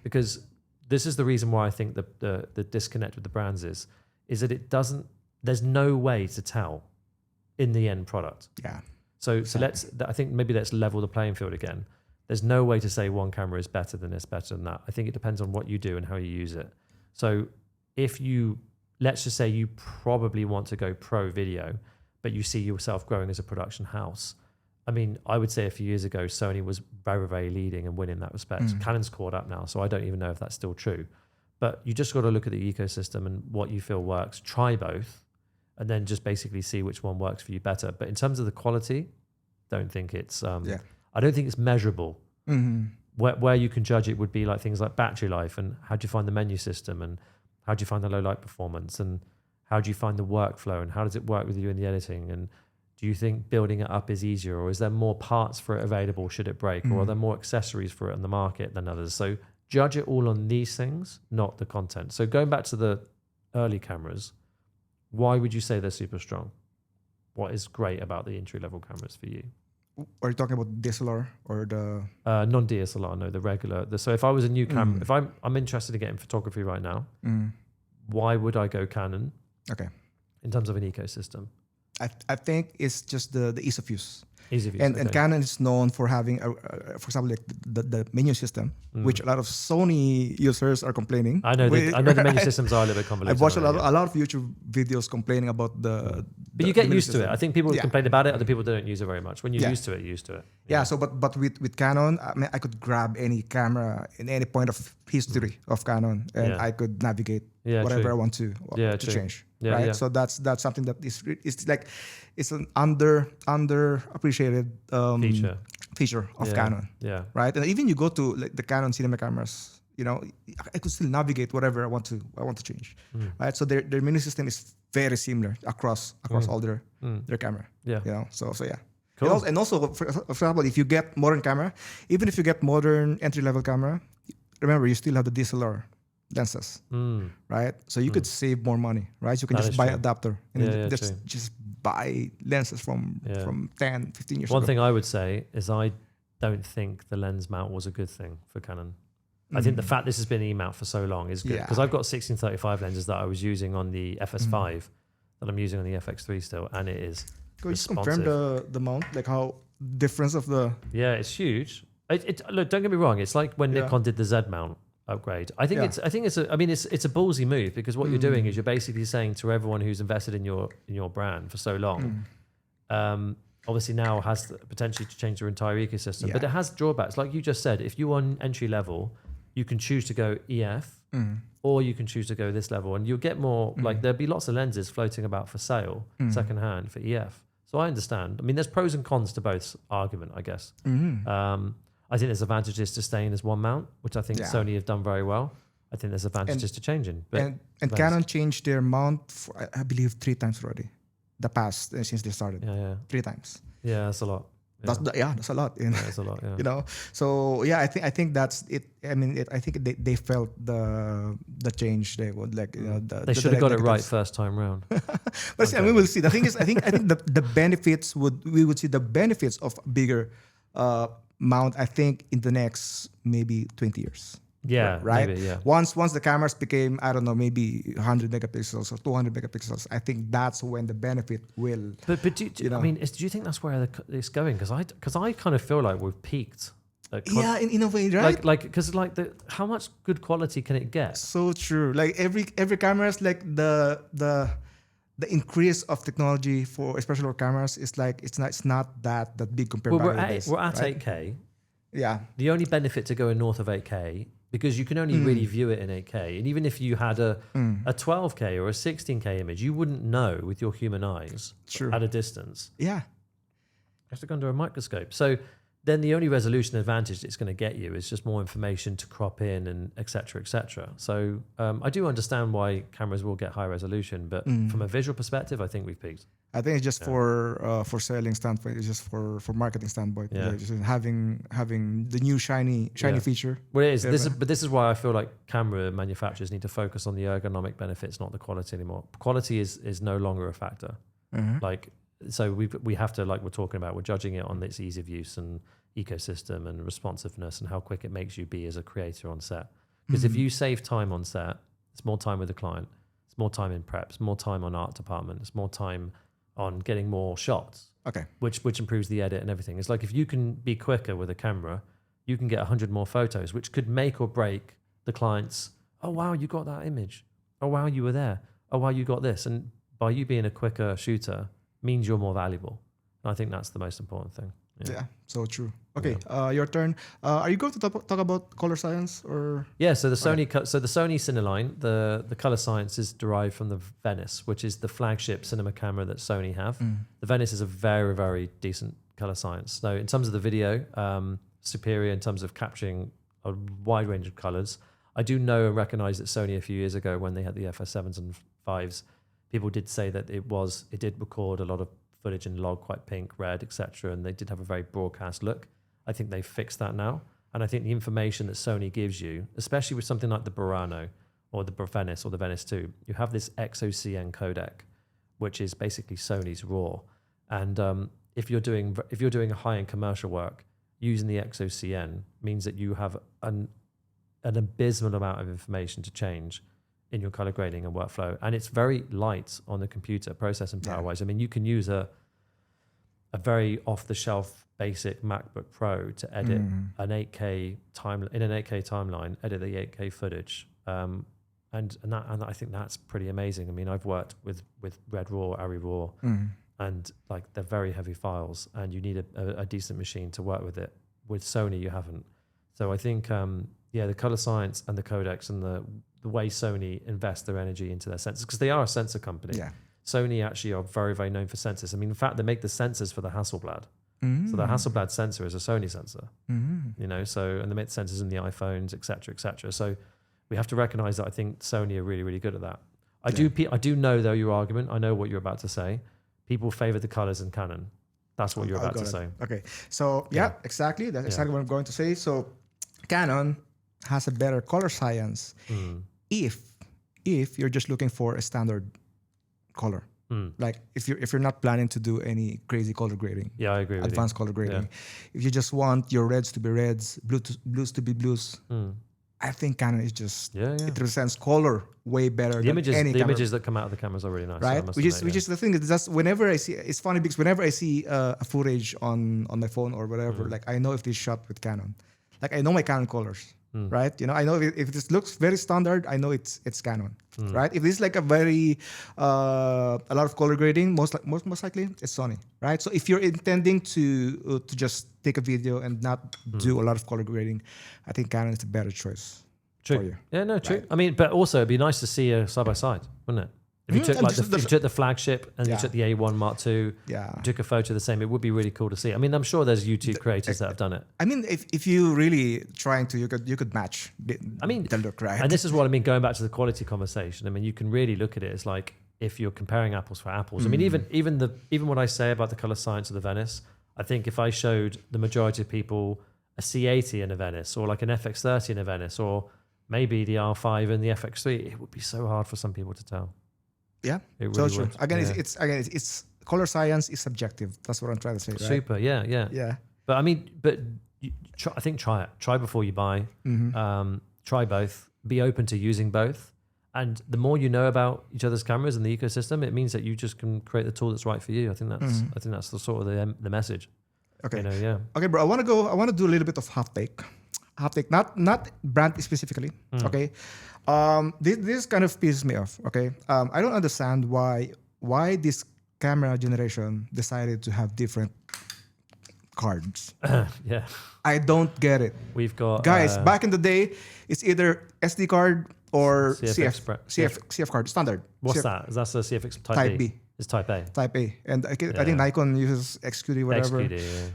Because this is the reason why I think the disconnect with the brands is that there's no way to tell in the end product. Yeah. So I think maybe let's level the playing field again. There's no way to say one camera is better than this, better than that. I think it depends on what you do and how you use it. So let's just say you probably want to go pro video, but you see yourself growing as a production house. I mean, I would say a few years ago, Sony was very, very leading and winning in that respect. Canon's caught up now, so I don't even know if that's still true. But you just got to look at the ecosystem and what you feel works. Try both, and then just basically see which one works for you better. But in terms of the quality, don't think it's. I don't think it's measurable. Where you can judge it would be like things like battery life and how do you find the menu system and how do you find the low light performance and how do you find the workflow and how does it work with you in the editing and do you think building it up is easier or is there more parts for it available should it break or are there more accessories for it in the market than others? So judge it all on these things, not the content. So going back to the early cameras, why would you say they're super strong? What is great about the entry-level cameras for you? Are you talking about DSLR or the non-DSLR? No, the regular. So if I was a new camera, if I'm interested in getting photography right now, why would I go Canon? Okay. In terms of an ecosystem, I think it's just the ease of use. Ease of use. And Canon is known for having, for example, like the menu system, which a lot of Sony users are complaining. I know. I know the menu systems are a little bit convoluted. I've watched a lot of YouTube videos complaining about the. But you get used to it. I think people complain about it. Other people don't use it very much. When you're used to it, you're used to it. Yeah. So, but with Canon, I mean, I could grab any camera in any point of history of Canon, and I could navigate whatever I want to change. Yeah, right. Yeah. So that's something that is like it's an underappreciated feature of Canon. Yeah. Right. And even you go to like the Canon cinema cameras, I could still navigate whatever I want to change. Right. So their menu system is very similar across all their camera. Yeah. So yeah. Cool. And also, for example, if you get modern camera, even if you get modern entry-level camera, remember you still have the DSLR lenses, right? So you could save more money, right? You can just buy an adapter and just buy lenses from 10, 15 years ago. One thing I would say is I don't think the lens mount was a good thing for Canon. I think the fact this has been E-mount for so long is good because I've got 16-35 lenses that I was using on the FS5 that I'm using on the FX3 still, and it is Can you just confirm the mount, like how difference of the? Yeah, it's huge. Look, don't get me wrong. It's like when Nikon did the Z mount upgrade. I think it's a ballsy move because what you're doing is you're basically saying to everyone who's invested in your brand for so long, obviously now has the potential to change their entire ecosystem, but it has drawbacks. Like you just said, if you're on entry level, you can choose to go EF or you can choose to go this level and you'll get more, like there'll be lots of lenses floating about for sale, secondhand for EF. So I understand. I mean, there's pros and cons to both argument, I guess. I think there's advantages to staying as one mount, which I think Sony have done very well. I think there's advantages to changing. And Canon changed their mount, I believe, 3 times already. The past since they started. 3 times. Yeah, that's a lot. That's a lot. That's a lot. Yeah. You know, so yeah, I think that's it. I mean, I think they felt the change. They would like, you know, They should have got it right negatives. first time round. But see, I mean, we'll see. The thing is, I think the benefits we would see the benefits of bigger mount. I think in the next maybe 20 years. Yeah, Right. maybe, yeah. Once the cameras became, I don't know, maybe 100 megapixels or 200 megapixels, I think that's when the benefit will. But do I mean, do you think that's where it's going? Because I kind of feel like we've peaked. Yeah, in a way, right? Because how much good quality can it get? So true. Like every camera is like the increase of technology for especially for cameras is like it's not that big compared. Well, to we're at right? 8K. Yeah. The only benefit to going north of 8K, because you can only really view it in 8K, and even if you had a 12K or a 16K image, you wouldn't know with your human eyes at a distance. Yeah. You have to go under a microscope. So then the only resolution advantage it's going to get you is just more information to crop in and et cetera, et cetera. So I do understand why cameras will get high resolution, but from a visual perspective, I think we've peaked. I think it's just for selling standpoint. It's just for marketing standpoint. Yeah. Just having the new shiny feature. Well, it is. This is why I feel like camera manufacturers need to focus on the ergonomic benefits, not the quality anymore. Quality is no longer a factor. Like, so we have to, like we're talking about, we're judging it on its ease of use and ecosystem and responsiveness and how quick it makes you be as a creator on set. Because if you save time on set, it's more time with the client, it's more time in prep, it's more time on art department, it's more time on getting more shots. Okay. Which improves the edit and everything. It's like if you can be quicker with a camera, you can get 100 more photos, which could make or break the client's, oh wow, you got that image. Oh wow, you were there. Oh wow, you got this. And by you being a quicker shooter means you're more valuable. And I think that's the most important thing. Yeah, so true. Okay, your turn. Are you going to talk about color science or? Yeah, so the Sony Cineline, the color science is derived from the Venice, which is the flagship cinema camera that Sony have. The Venice is a very, very decent color science. So in terms of the video, superior in terms of capturing a wide range of colors. I do know and recognize that Sony a few years ago when they had the FS7s and 5s, people did say that it did record a lot of footage in log, quite pink, red, etc. And they did have a very broadcast look. I think they've fixed that now. And I think the information that Sony gives you, especially with something like the Burano or the Venice or the Venice 2, you have this XOCN codec, which is basically Sony's RAW. And if you're doing a high-end commercial work, using the XOCN means that you have an abysmal amount of information to change in your color grading and workflow. And it's very light on the computer, processing power-wise. I mean, you can use a very off-the-shelf basic MacBook Pro to edit an 8K timeline, edit the 8K footage. And I think that's pretty amazing. I mean, I've worked with Red Raw, Arri Raw, and like they're very heavy files, and you need a decent machine to work with it. With Sony, you haven't. So I think, the color science and the codecs and the way Sony invest their energy into their sensors, because they are a sensor company. Yeah. Sony actually are very, very known for sensors. I mean, in fact, they make the sensors for the Hasselblad. So the Hasselblad sensor is a Sony sensor, you know, and they make the sensors in the iPhones, et cetera, et cetera. So we have to recognize that I think Sony are really, really good at that. I do know, though, your argument. I know what you're about to say. People favor the colors in Canon. That's what you're about to say. Okay. So, exactly. That's exactly what I'm going to say. So Canon has a better color science if you're just looking for a standard color. Like if you're not planning to do any crazy color grading. Yeah, I agree with advanced color grading. If you just want your reds to be reds, blues to be blues, I think Canon is just it represents color way better than any camera. Images that come out of the cameras are really nice. Right? Which is the thing. That's whenever I see, it's funny because whenever I see a footage on my phone or whatever, like I know if it's shot with Canon. Like I know my Canon colors. Right, you know, I know if this looks very standard, I know it's Canon, right? If it's like a very a lot of color grading, most likely it's Sony, right? So if you're intending to just take a video and not do a lot of color grading, I think Canon is a better choice for you. Yeah, no, true. Right? I mean, but also it'd be nice to see a side by side, wouldn't it? If you took if you took the flagship and you took the A1 Mark II, took a photo of the same, it would be really cool to see. I mean, I'm sure there's YouTube creators that have done it. I mean, if you really trying to, you could match the look, right? And this is what I mean, going back to the quality conversation. I mean, you can really look at it as like if you're comparing apples for apples. I mean, even what I say about the color science of the Venice, I think if I showed the majority of people a C80 in a Venice or like an FX30 in a Venice or maybe the R5 and the FX3, it would be so hard for some people to tell. Yeah, It so really true. would. Again, Yeah. it's color science is subjective. That's what I'm trying to say, right? Super. Yeah. Yeah. But I mean, I think try it. Try before you buy. Try both. Be open to using both. And the more you know about each other's cameras and the ecosystem, it means that you just can create the tool that's right for you. I think that's the sort of the message. Okay. You know, yeah. Okay, bro. I want to do a little bit of hot take. Hot take, not brand specifically. Okay. This kind of pisses me off. Okay. I don't understand why this camera generation decided to have different cards. Yeah. I don't get it. We've got Guys, back in the day, it's either SD card or CF card, standard. What's CF, that? Is that a CFX Type, Type B? B. It's Type A. Type A. And I think Nikon uses XQD, whatever. XQD, yeah.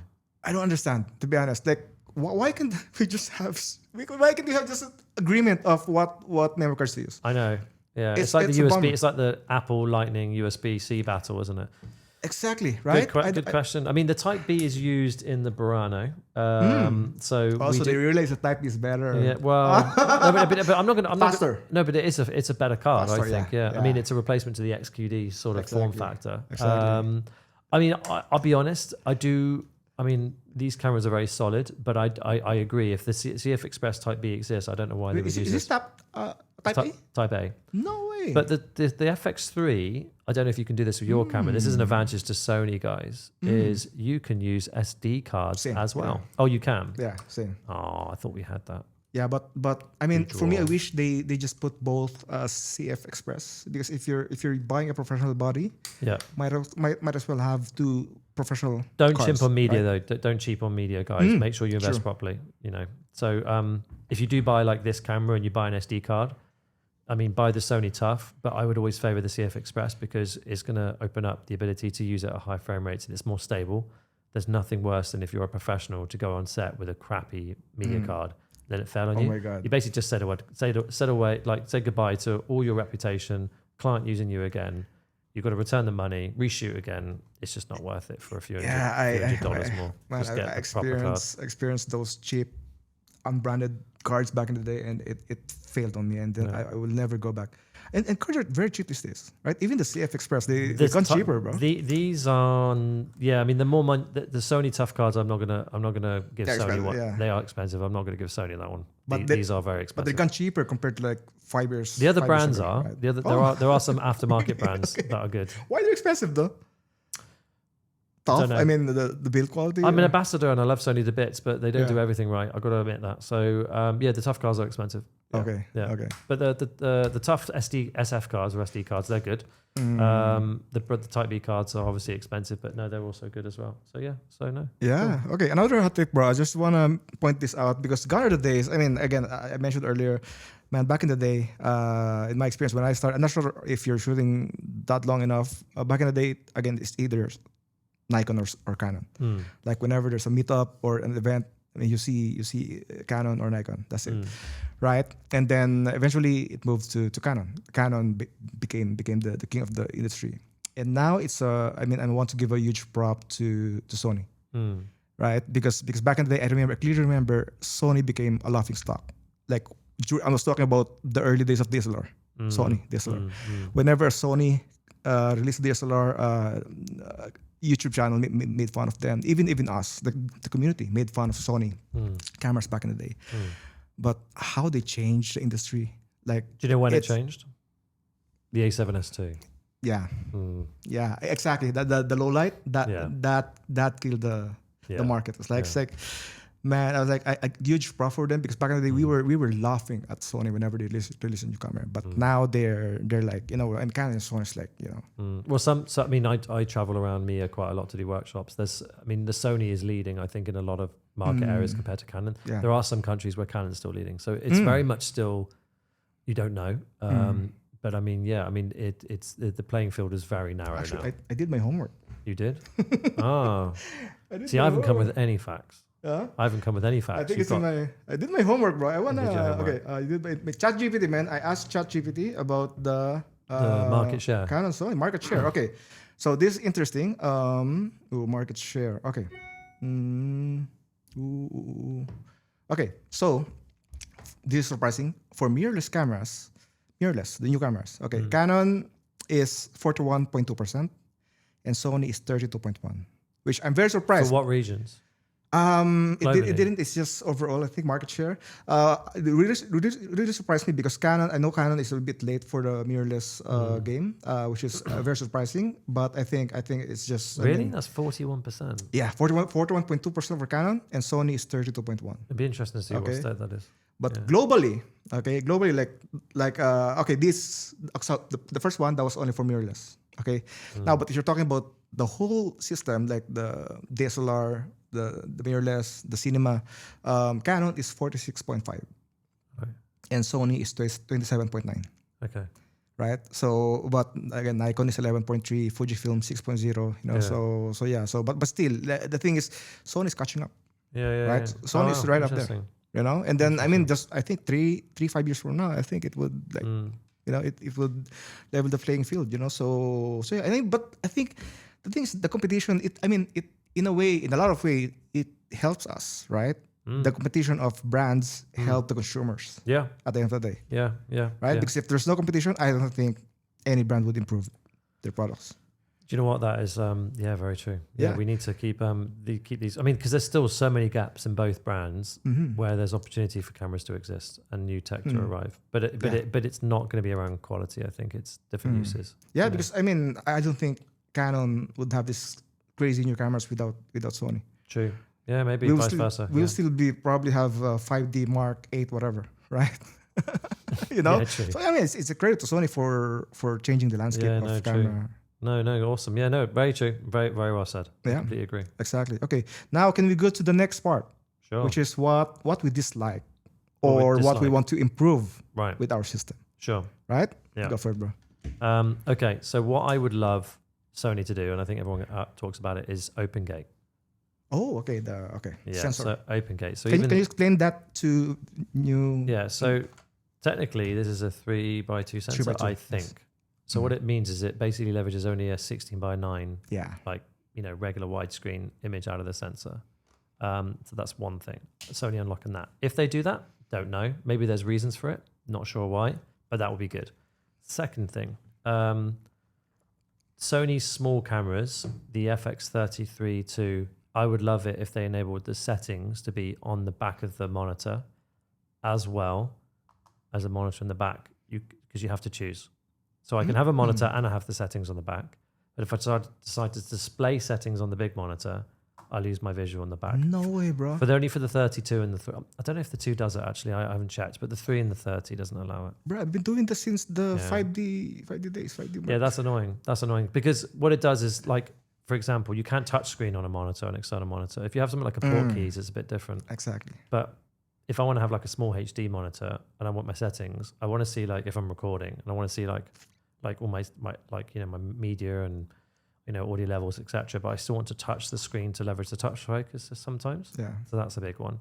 I don't understand, to be honest. Like, why can't we just have? Why can't we have just an agreement of what memory cards to use? I know. Yeah, It's- it's like it's the a USB. bummer. It's like the Apple Lightning USB-C battle, isn't it? Exactly, right? Good question. I mean, the Type B is used in the Burano. So Also, they realize the Type B is better. Yeah, well, no, but I'm not going to. Faster. No, but it's a better card, Faster, I think. yeah. I mean, it's a replacement to the XQD sort of form Exactly. factor. Exactly. I mean, I'll be honest. I mean, these cameras are very solid, but I agree. If the CF Express Type B exists, I don't know why they would Is use this this. Type A? Type A. No way. But the FX3, I don't know if you can do this with your camera. This is an advantage to Sony guys. Is you can use SD cards Same, as well. Oh, you can. yeah, same. Oh, I thought we had that. Yeah, but I mean, for me, I Redraw. wish they just put both CF Express, because if you're buying a professional body, Yeah. might as well have two professional. Don't cards, chimp on media right? though. Don't cheap on media, guys. Make sure you invest True. properly. You know. So if you do buy like this camera and you buy an SD card, I mean, buy the Sony Tough, but I would always favor the CF Express because it's going to open up the ability to use it at high frame rates and it's more stable. There's nothing worse than if you're a professional to go on set with a crappy media card, then it fell on you. my God. You basically just say goodbye to all your reputation, client using you again. You've got to return the money, reshoot again. It's just not worth it for a few hundred dollars more. Man, Just get I the proper card. experienced those cheap, unbranded cards back in the day, and it failed on me, and then I will never go back. And cards are very cheap these days, right? Even the CF Express, they've gone cheaper, bro. These are, yeah. I mean, the more money, the Sony Tough cards, I'm not gonna give They're Sony expensive, one. yeah. They are expensive. I'm not gonna give Sony that one. But These are very But expensive. they've gone cheaper compared to like 5 years. The other 5 years brands ago, are. right? There are some aftermarket brands that are good. Why are they expensive though? Tough. Don't know. I mean, the build quality. I'm an ambassador and I love Sony to bits, but they don't Yeah. do everything right. I've got to admit that. So yeah, the Tough cards are expensive. Yeah. Okay. Yeah. Okay. But the Tough SF cards or SD cards, they're good. The Type B cards are obviously expensive, but no, they're also good as well. So yeah, so no. Yeah. Okay. Another hot tip, bro. I just want to point this out because gone are the days. I mean, again, I mentioned earlier, man, back in the day, in my experience when I started, I'm not sure if you're shooting that long enough. Back in the day, again, it's either Nikon or Canon. Like whenever there's a meetup or an event, I mean, you see Canon or Nikon. That's it, right? And then eventually it moved to Canon. Canon became the king of the industry. And now it's I mean, I want to give a huge prop to Sony, right? Because back in the day, I clearly remember Sony became a laughing stock. Like I was talking about the early days of DSLR, Sony DSLR. Whenever Sony released DSLR. YouTube channel made fun of them. Even us, the community, made fun of Sony cameras back in the day. But how they changed the industry, like Do you know when it changed? The A7S2. yeah, yeah, exactly. The low light that killed the market. It's like man, I was like a huge pro for them because back in the day we were laughing at Sony whenever they release a new camera. But now they're like, you know, and Canon and Sony's like, you know. Well, so I mean, I travel around Mia quite a lot to do workshops. I mean, the Sony is leading, I think, in a lot of market areas compared to Canon. Yeah. There are some countries where Canon's still leading, so it's very much still, you don't know. But I mean, yeah, I mean, it's the playing field is very narrow Actually, now. I did my homework. You did? Oh, see, I haven't come with any facts. I haven't come with any facts. I think I did my homework, bro. I wanna. Okay, I did my ChatGPT, man. I asked ChatGPT about the market share. Canon Sony market share. Okay, so this is interesting. Market share. Okay, Mm, ooh. Okay, so this is surprising for mirrorless, the new cameras. Okay, Canon is 41.2%, and Sony is 32.1%, which I'm very For surprised. what regions? It didn't. It's just overall, I think, market share. It really surprised me because Canon. I know Canon is a bit late for the mirrorless game, which is very surprising. But I think it's just Really? That's 41%. yeah, 41.2% for Canon, and Sony is 32.1. It'd be interesting to see what state that is. But globally, okay, this so the first one that was only for mirrorless. Okay, now but if you're talking about the whole system, like the DSLR, the mirrorless, the cinema, Canon is 46.5, Right. and Sony is 27.9. Okay. Right. So, but again, Nikon is 11.3, Fujifilm 6.0. You know, so but still, the thing is, Sony's catching up. Yeah. Right. Yeah. Sony's right up there. Interesting. You know, and then I mean, just I think 5 years from now, I think it would like, you know, it would level the playing field. You know, so yeah, I think the thing is the competition. It in a way, in a lot of way, it helps us, right? The competition of brands help the consumers. Yeah. At the end of the day. Yeah. Right? Yeah. Because if there's no competition, I don't think any brand would improve their products. Do you know what that is? Yeah, very true. Yeah. We need to keep these. I mean, because there's still so many gaps in both brands where there's opportunity for cameras to exist and new tech to arrive. But it's not going to be around quality. I think it's different uses. Yeah, because I mean, I don't think Canon would have this crazy new cameras without Sony. True. Yeah, maybe vice versa. We'll still probably have 5D Mark 8 whatever, right? You know. Yeah, true. So I mean, it's a credit to Sony for changing the landscape of camera. No, awesome. Yeah, no, very true. Very well said. I Yeah, completely agree. Exactly. Okay, now can we go to the next part, Sure. which is what we dislike or what we want to improve Right. with our system, Sure. right? Yeah. Go for it, bro. Okay, so what I would love Sony to do, and I think everyone talks about it, is open gate. Oh, okay. Yeah, Sensor. so open gate. So Can you explain that to new? Yeah, so technically this is a 3x2 sensor, 3x2, I think. So what it means is it basically leverages only a 16:9, Yeah. like, regular widescreen image out of the sensor. So that's one thing. Sony unlocking that. If they do that, don't know. Maybe there's reasons for it. Not sure why, but that would be good. Second thing, Sony's small cameras, the FX33 II, I would love it if they enabled the settings to be on the back of the monitor as well as a monitor in the back, because you have to choose. So I can have a monitor and I have the settings on the back. But if I decide to display settings on the big monitor, I lose my visual on the back. No way, bro. But only for the 32 and the 3. I don't know if the 2 does it, actually. I haven't checked. But the 3 and the 30 doesn't allow it. Bro, I've been doing this since the 5D days. 5D. Yeah, that's annoying. Because what it does is, like, for example, you can't touch screen on a monitor, an external monitor. If you have something like a port keys, it's a bit different. Exactly. But if I want to have like a small HD monitor and I want my settings, I want to see like if I'm recording and I want to see like all my my media and audio levels, etc. But I still want to touch the screen to leverage the touch focus sometimes. Yeah. So that's a big one.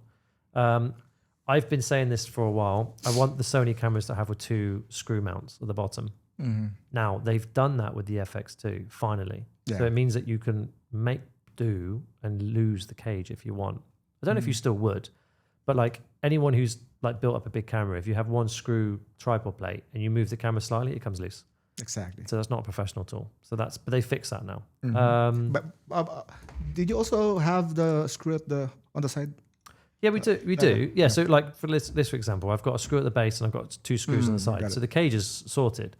I've been saying this for a while. I want the Sony cameras to have with 2 screw mounts at the bottom. Now they've done that with the FX2 finally. Yeah. So it means that you can make do and lose the cage if you want. I don't know if you still would, but like anyone who's like built up a big camera, if you have one screw tripod plate and you move the camera slightly, it comes loose. Exactly. So that's not a professional tool. So but they fix that now. But did you also have the screw on the side? Yeah, we do. Yeah. So like for this for example, I've got a screw at the base and I've got 2 screws on the side. So the cage is sorted,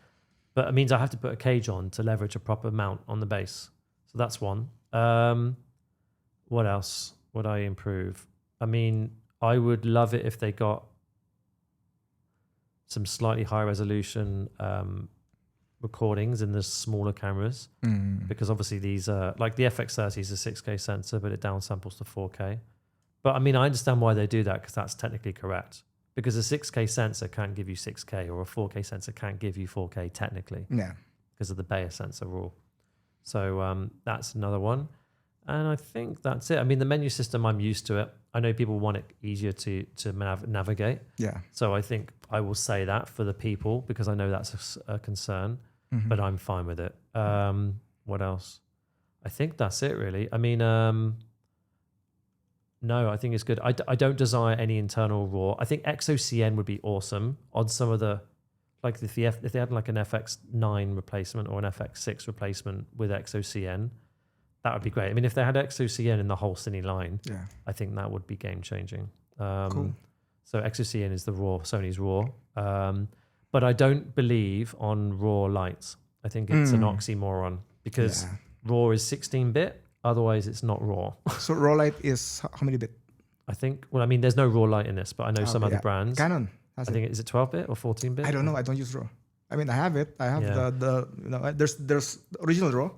but it means I have to put a cage on to leverage a proper mount on the base. So that's one. What else would I improve? I mean, I would love it if they got some slightly higher resolution recordings in the smaller cameras, because obviously these are like the FX30 is a 6K sensor, but it downsamples to 4K. But I mean, I understand why they do that, because that's technically correct. Because a 6K sensor can't give you 6K, or a 4K sensor can't give you 4K technically. Yeah. Because of the Bayer sensor rule. So that's another one. And I think that's it. I mean, the menu system, I'm used to it. I know people want it easier to navigate. Yeah. So I think I will say that for the people, because I know that's a concern, but I'm fine with it. What else? I think that's it, really. I mean, No, I think it's good. I don't desire any internal RAW. I think XOCN would be awesome on some of the, like if they had like an FX9 replacement or an FX6 replacement with XOCN, that would be great. I mean, if they had XOCN in the whole Cine line, Yeah. I think that would be game changing. Cool. So XOCN is the RAW, Sony's RAW. But I don't believe on RAW lights. I think it's an oxymoron because RAW is 16-bit. Otherwise, it's not RAW. So raw light is how many bit? I think, well, I mean, there's no RAW light in this, but I know some other brands. Canon I has think, is it 12-bit or 14-bit? I don't know. I don't use raw. I mean, I have it. I have Yeah. the you know, there's original raw,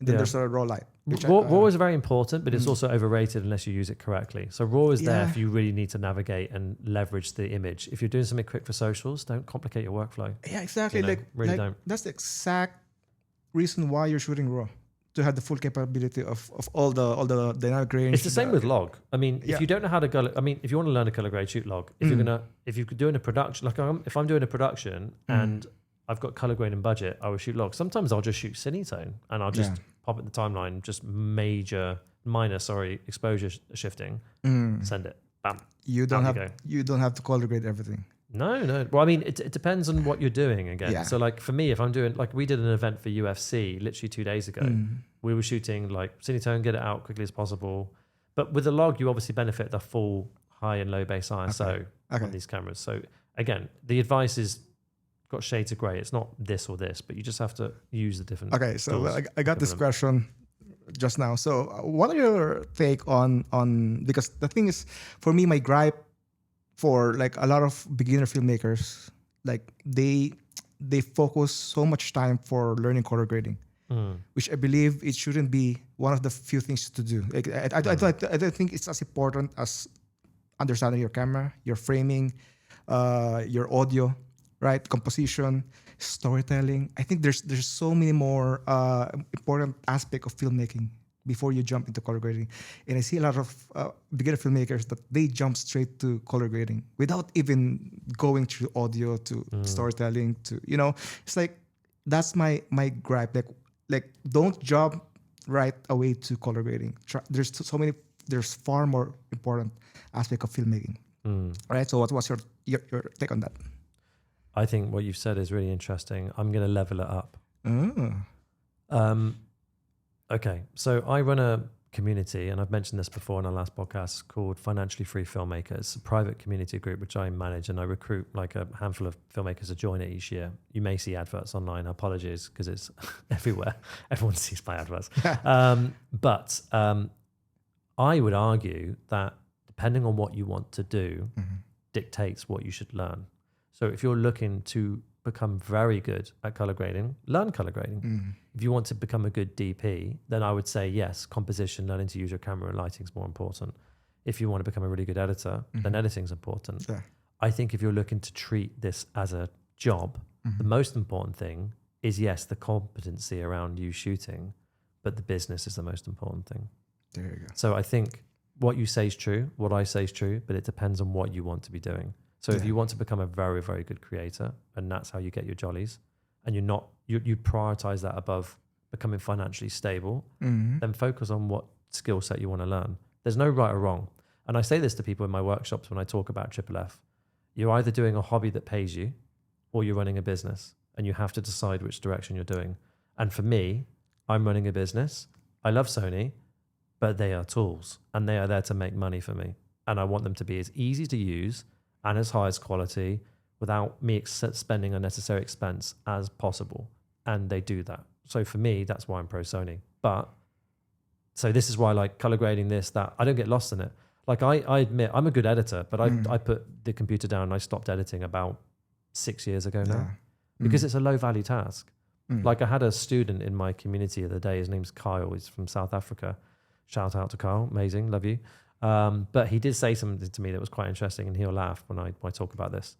and then Yeah. there's a raw light. RAW is very important, but it's also overrated unless you use it correctly. So RAW is there Yeah. if you really need to navigate and leverage the image. If you're doing something quick for socials, don't complicate your workflow. Yeah, exactly. You know, like really like, don't. That's the exact reason why you're shooting raw, to have the full capability of all the dynamic range. It's the same with log. I mean, Yeah. if you don't know how to color, I mean, if you want to learn to color grade, shoot log. If you're doing a production, like if I'm doing a production and I've got color grade and budget, I will shoot log. Sometimes I'll just shoot cinetone and I'll just pop it in the timeline, just minor exposure shifting, send it, bam. You don't Out you have go. you don't have to color grade everything. No. Well, I mean, it depends on what you're doing again. Yeah. So like for me, if I'm doing, like we did an event for UFC literally 2 days ago. We were shooting like cinetone, get it out quickly as possible. But with the log, you obviously benefit the full high and low base ISO Okay. on these cameras. So again, the advice is got shades of gray. It's not this or this, but you just have to use the different. Okay, so tools. I got this question just now. So what are your take on because the thing is, for me, my gripe for like a lot of beginner filmmakers, like they focus so much time for learning color grading, which I believe it shouldn't be one of the few things to do. Like I don't think it's as important as understanding your camera, your framing, your audio, right? Composition, storytelling. I think there's so many more important aspect of filmmaking before you jump into color grading. And I see a lot of beginner filmmakers that they jump straight to color grading without even going through audio to storytelling to, you know, it's like, that's my gripe. Like don't jump right away to color grading. There's far more important aspect of filmmaking. Right? So what's your take on that? I think what you've said is really interesting. I'm going to level it up. Okay, so I run a community, and I've mentioned this before in our last podcast, called Financially Free Filmmakers. It's a private community group which I manage, and I recruit like a handful of filmmakers to join it each year. You may see adverts online. Apologies, because it's everywhere. Everyone sees my adverts. But I would argue that depending on what you want to do dictates what you should learn. So if you're looking to become very good at color grading, learn color grading. If you want to become a good DP, then I would say yes, composition, learning to use your camera and lighting is more important. If you want to become a really good editor, then editing is important. Yeah. I think if you're looking to treat this as a job, the most important thing is, yes, the competency around you shooting, but the business is the most important thing. There you go. So I think what you say is true, what I say is true, but it depends on what you want to be doing. So if you want to become a very, very good creator, and that's how you get your jollies, and you prioritize that above becoming financially stable, then focus on what skill set you want to learn. There's no right or wrong. And I say this to people in my workshops when I talk about Triple F. You're either doing a hobby that pays you, or you're running a business, and you have to decide which direction you're doing. And for me, I'm running a business. I love Sony, but they are tools, and they are there to make money for me. And I want them to be as easy to use and as high as quality without me spending unnecessary expense as possible. And they do that. So for me, that's why I'm pro Sony. But so this is why I like color grading this, that. I don't get lost in it. Like I admit I'm a good editor, but I put the computer down and I stopped editing about 6 years ago now because it's a low value task. Like I had a student in my community the other day. His name's Kyle. He's from South Africa. Shout out to Kyle. Amazing. Love you. But he did say something to me that was quite interesting, and he'll laugh when I talk about this.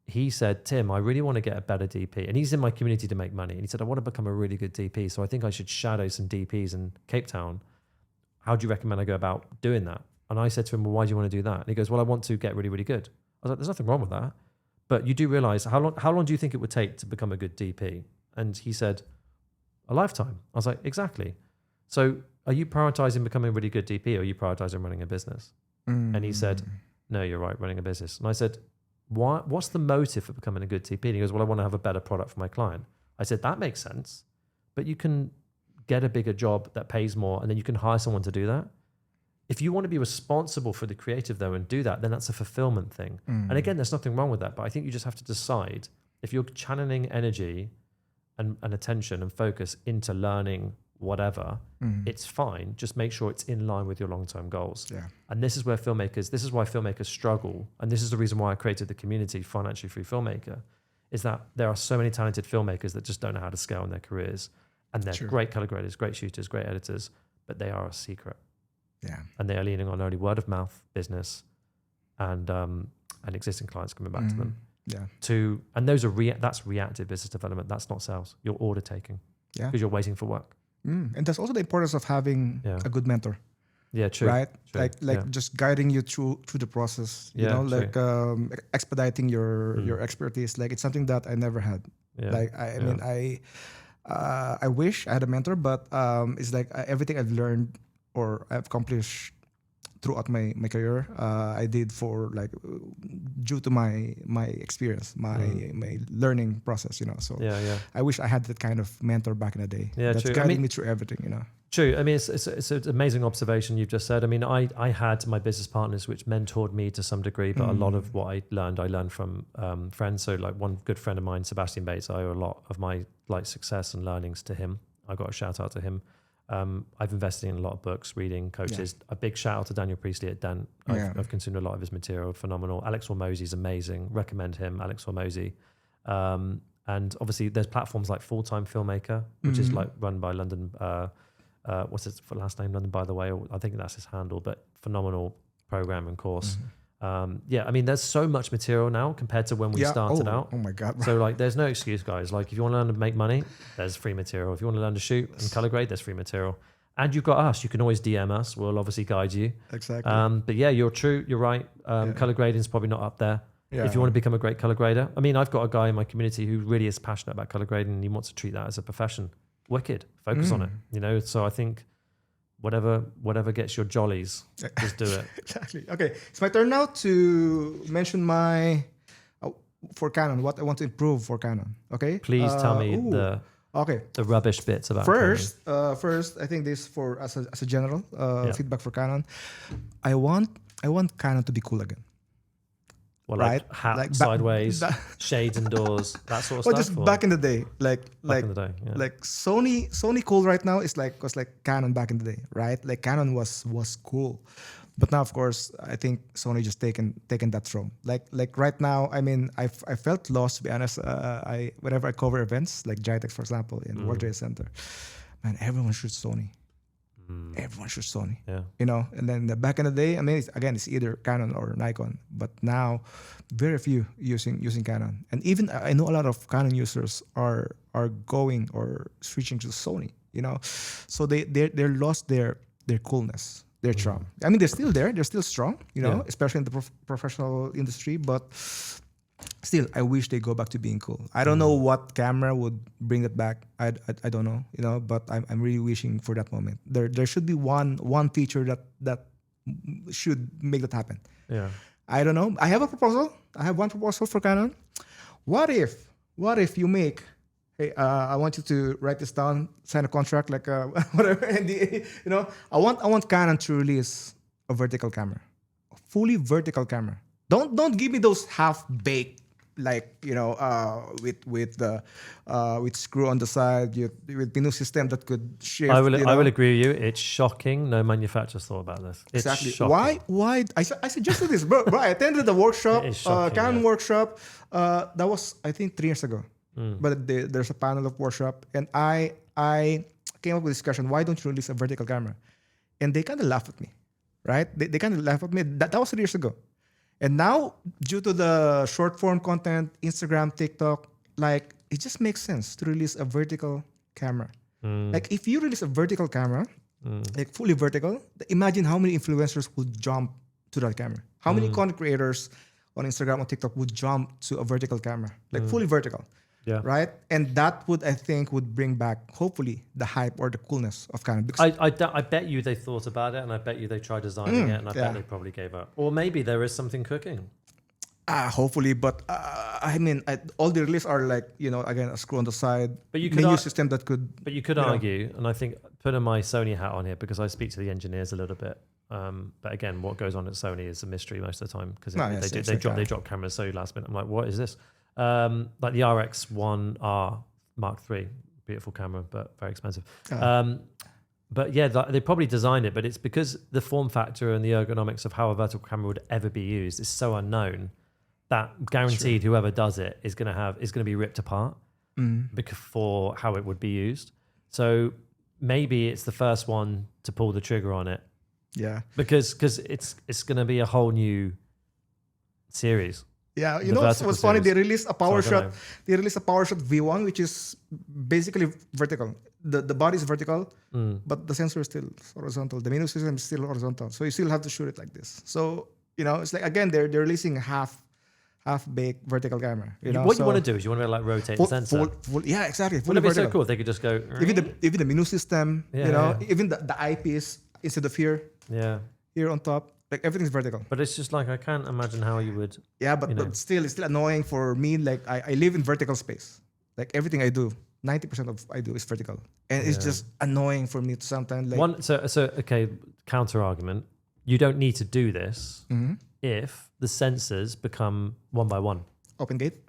He said, Tim, I really want to get a better DP. And he's in my community to make money. And he said, I want to become a really good DP. So I think I should shadow some DPs in Cape Town. How do you recommend I go about doing that? And I said to him, well, why do you want to do that? And he goes, well, I want to get really, really good. I was like, there's nothing wrong with that. But you do realize, how long do you think it would take to become a good DP? And he said, a lifetime. I was like, exactly. So are you prioritizing becoming a really good DP, or are you prioritizing running a business? And he said, no, you're right, running a business. And I said, what's the motive for becoming a good DP? And he goes, well, I want to have a better product for my client. I said, that makes sense, but you can get a bigger job that pays more, and then you can hire someone to do that. If you want to be responsible for the creative though and do that, then that's a fulfillment thing. And again, there's nothing wrong with that, but I think you just have to decide if you're channeling energy and attention and focus into learning whatever, it's fine. Just make sure it's in line with your long-term goals. Yeah. And this is why filmmakers struggle. And this is the reason why I created the community Financially Free Filmmaker, is that there are so many talented filmmakers that just don't know how to scale in their careers. And they're great color graders, great shooters, great editors, but they are a secret. Yeah. And they are leaning on only word of mouth business and existing clients coming back to them. Yeah. And that's reactive business development. That's not sales. You're order taking. Yeah. Because you're waiting for work. And that's also the importance of having a good mentor. Yeah, true. Right? True. Like just guiding you through the process. You know, like expediting your expertise. Like it's something that I never had. Yeah. Like I mean I wish I had a mentor, but it's like everything I've learned or I've accomplished throughout my career, I did for like due to my experience, my learning process, you know. So I wish I had that kind of mentor back in the day. Yeah, that's guiding me through everything, you know. True. I mean, it's an amazing observation you've just said. I mean, I had my business partners which mentored me to some degree, but a lot of what I learned from friends. So like one good friend of mine, Sebastian Bates, I owe a lot of my like success and learnings to him. I got a shout out to him. I've invested in a lot of books, reading, coaches. A big shout out to Daniel Priestley at Dent. I've consumed a lot of his material, phenomenal. Alex Hormozy is amazing. Recommend him, Alex Hormozy. And obviously there's platforms like Full Time Filmmaker, which is like run by London, what's his last name, London, by the way? I think that's his handle, but phenomenal program and course. I mean, there's so much material now compared to when we started out. Oh my God. So like, there's no excuse, guys. Like if you want to learn to make money, there's free material. If you want to learn to shoot and color grade, there's free material. And you've got us. You can always DM us. We'll obviously guide you. Exactly. But yeah, you're true. You're right. Color grading is probably not up there. If you want to become a great color grader. I mean, I've got a guy in my community who really is passionate about color grading and he wants to treat that as a profession. Wicked. Focus on it. You know, so I think whatever gets your jollies, just do it. Exactly. Okay, it's my turn now to mention for Canon, what I want to improve for Canon. Okay. Please tell me the rubbish bits about first. First, I think this for as a general feedback for Canon. I want Canon to be cool again. Well, right? Like hat like sideways, shades indoors, that sort of stuff. Just back in the day, like Sony cool right now was like Canon back in the day, right? Like Canon was cool, but now of course I think Sony just taken that throne. Like right now, I mean I felt lost, to be honest. Whenever I cover events like GITEX, for example, in World Trade Center, man, everyone shoots Sony. Everyone shoots Sony, you know. And then back in the day, I mean, it's either Canon or Nikon. But now, very few using Canon. And even I know a lot of Canon users are going or switching to Sony. You know, so they lost their coolness, their charm. I mean, they're still there. They're still strong. You know, especially in the professional industry. But still, I wish they go back to being cool. I don't know what camera would bring that back. I don't know, you know, but I'm really wishing for that moment. There should be one feature that should make that happen. Yeah. I don't know. I have a proposal. I have one proposal for Canon. What if you make, hey, I want you to write this down, sign a contract, like whatever, NDA, you know. I want Canon to release a vertical camera, a fully vertical camera. Don't give me those half baked, like, you know, with screw on the side, with the new system that could shift. I will agree with you. It's shocking. No manufacturer's thought about this. It's exactly. Shocking. Why? I suggested this, bro. I attended the workshop, Canon workshop. That was, I think, 3 years ago. But there's a panel of workshop, and I came up with a discussion. Why don't you release a vertical camera? And they kind of laughed at me, right? They kind of laughed at me. That was 3 years ago. And now, due to the short form content, Instagram, TikTok, like, it just makes sense to release a vertical camera. Like, if you release a vertical camera, like fully vertical, imagine how many influencers would jump to that camera. How many content creators on Instagram or TikTok would jump to a vertical camera, like fully vertical. Yeah. Right? And that would, I think, would bring back, hopefully, the hype or the coolness of Canon. Because I bet you they thought about it, and I bet you they tried designing it, and I bet they probably gave up. Or maybe there is something cooking. hopefully, but I mean, all the releases are like, again, a screw on the side, But you could menu system that could. But you could argue, and I think putting my Sony hat on here because I speak to the engineers a little bit. But again, what goes on at Sony is a mystery most of the time because they drop cameras so last minute. I'm like, what is this? Like the RX1R Mark III, beautiful camera, but very expensive. But yeah, they probably designed it, but it's because the form factor and the ergonomics of how a vertical camera would ever be used is so unknown that guaranteed whoever does it is going to be ripped apart for how it would be used. So maybe it's the first one to pull the trigger on it. Yeah, because it's going to be a whole new series. Yeah, what's funny? They released a power shot. They released a power shot V1, which is basically vertical. The body is vertical, but the sensor is still horizontal. The menu system is still horizontal, so you still have to shoot it like this. So it's like again they're releasing a half-baked vertical camera. You want to do is you want to like rotate the sensor. Yeah, exactly. Wouldn't it be so cool if they could just go even the menu system. Even the eyepiece instead of here on top. Like everything's vertical. But it's just like I can't imagine how you would. Yeah, but still, it's still annoying for me. Like I live in vertical space. Like everything I do, 90% of I do is vertical, and it's just annoying for me to sometimes. Like okay, counter argument. You don't need to do this if the sensors become one by one. Open gate.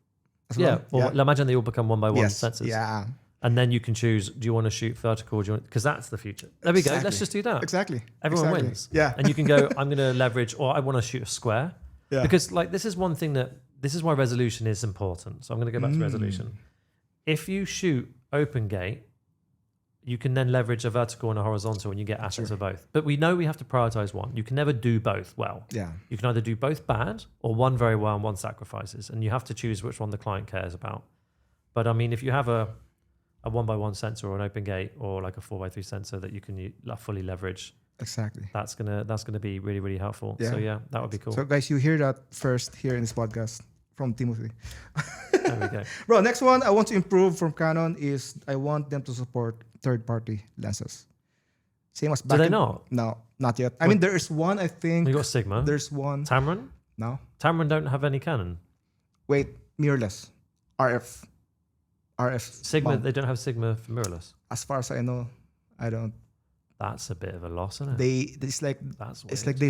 Imagine they all become one by one sensors. Yeah. And then you can choose, do you want to shoot vertical? Because that's the future. There we go. Let's just do that. Exactly. Everyone wins. Yeah. And you can go, I'm going to leverage, or I want to shoot a square. Yeah. Because this is one thing this is why resolution is important. So I'm going to go back to resolution. If you shoot open gate, you can then leverage a vertical and a horizontal and you get assets of both. But we know we have to prioritize one. You can never do both well. Yeah. You can either do both bad or one very well and one sacrifices. And you have to choose which one the client cares about. But I mean, if you have a 1x1 sensor or an open gate or like a 4x3 sensor that you can fully leverage. Exactly. That's gonna be really, really helpful. Yeah. So yeah, that would be cool. So guys, you hear that first here in this podcast from Timothy. There we go. Bro, next one I want to improve from Canon is I want them to support third-party lenses. Same as back. Do they not? No, not yet. I mean, there is one. I think you got Sigma. There's one. Tamron? No. Tamron don't have any Canon. Wait, mirrorless, RF. Sigma, mount. they don't have Sigma for mirrorless. As far as I know, I don't. That's a bit of a loss, isn't it? It's like weird.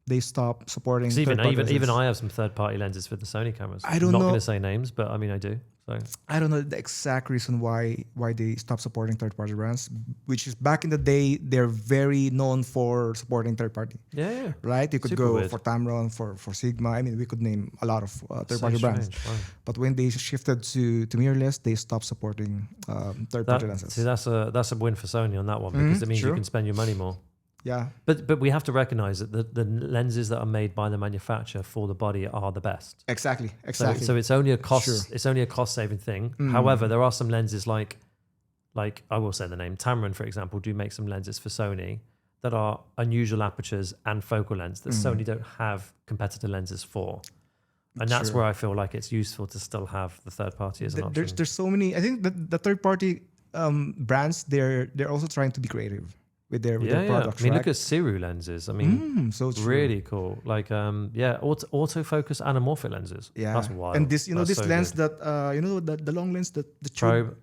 they stop supporting. Even I have some third-party lenses for the Sony cameras. I don't know. know. I'm not going to say names, but I mean I do. So I don't know the exact reason why they stopped supporting third-party brands, which is back in the day they're very known for supporting third-party. Yeah. Right? You could Super go weird. for Tamron, for Sigma. I mean, we could name a lot of third-party brands. Wow. But when they shifted to mirrorless, they stopped supporting third-party lenses. See, that's a win for Sony on that one because it means you can spend your money more. Yeah. But we have to recognize that the lenses that are made by the manufacturer for the body are the best. Exactly. So it's only a cost. Sure. It's only a cost saving thing. However, there are some lenses like I will say the name Tamron, for example, do make some lenses for Sony that are unusual apertures and focal length that Sony don't have competitor lenses for. And that's where I feel like it's useful to still have the third party as an option. There's so many. I think the third party brands they're also trying to be creative with their products. I mean, right? look at Siru lenses. I mean, so true. really cool. Like autofocus anamorphic lenses. Yeah, that's wild. And this That's this so lens good. that the long lens the probe.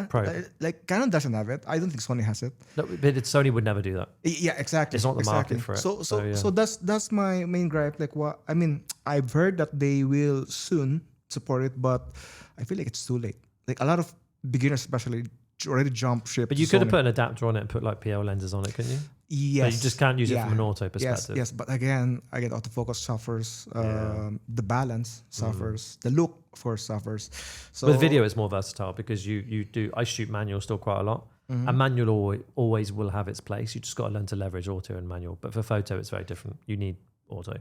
Probe. Like Canon doesn't have it. I don't think Sony has it. No, but Sony would never do that. Yeah, exactly. It's not the market for it. So that's my main gripe. Like what I mean, I've heard that they will soon support it, but I feel like it's too late. Like a lot of beginners, especially, already jump ship. But you could have put an adapter on it and put like PL lenses on it, couldn't you? Yes. But you just can't use it from an auto perspective. Yes. But again, autofocus suffers. The balance suffers. The look, of course, suffers. So with video, it's more versatile because you do. I shoot manual still quite a lot. And manual always will have its place. You just got to learn to leverage auto and manual. But for photo, it's very different. You need auto.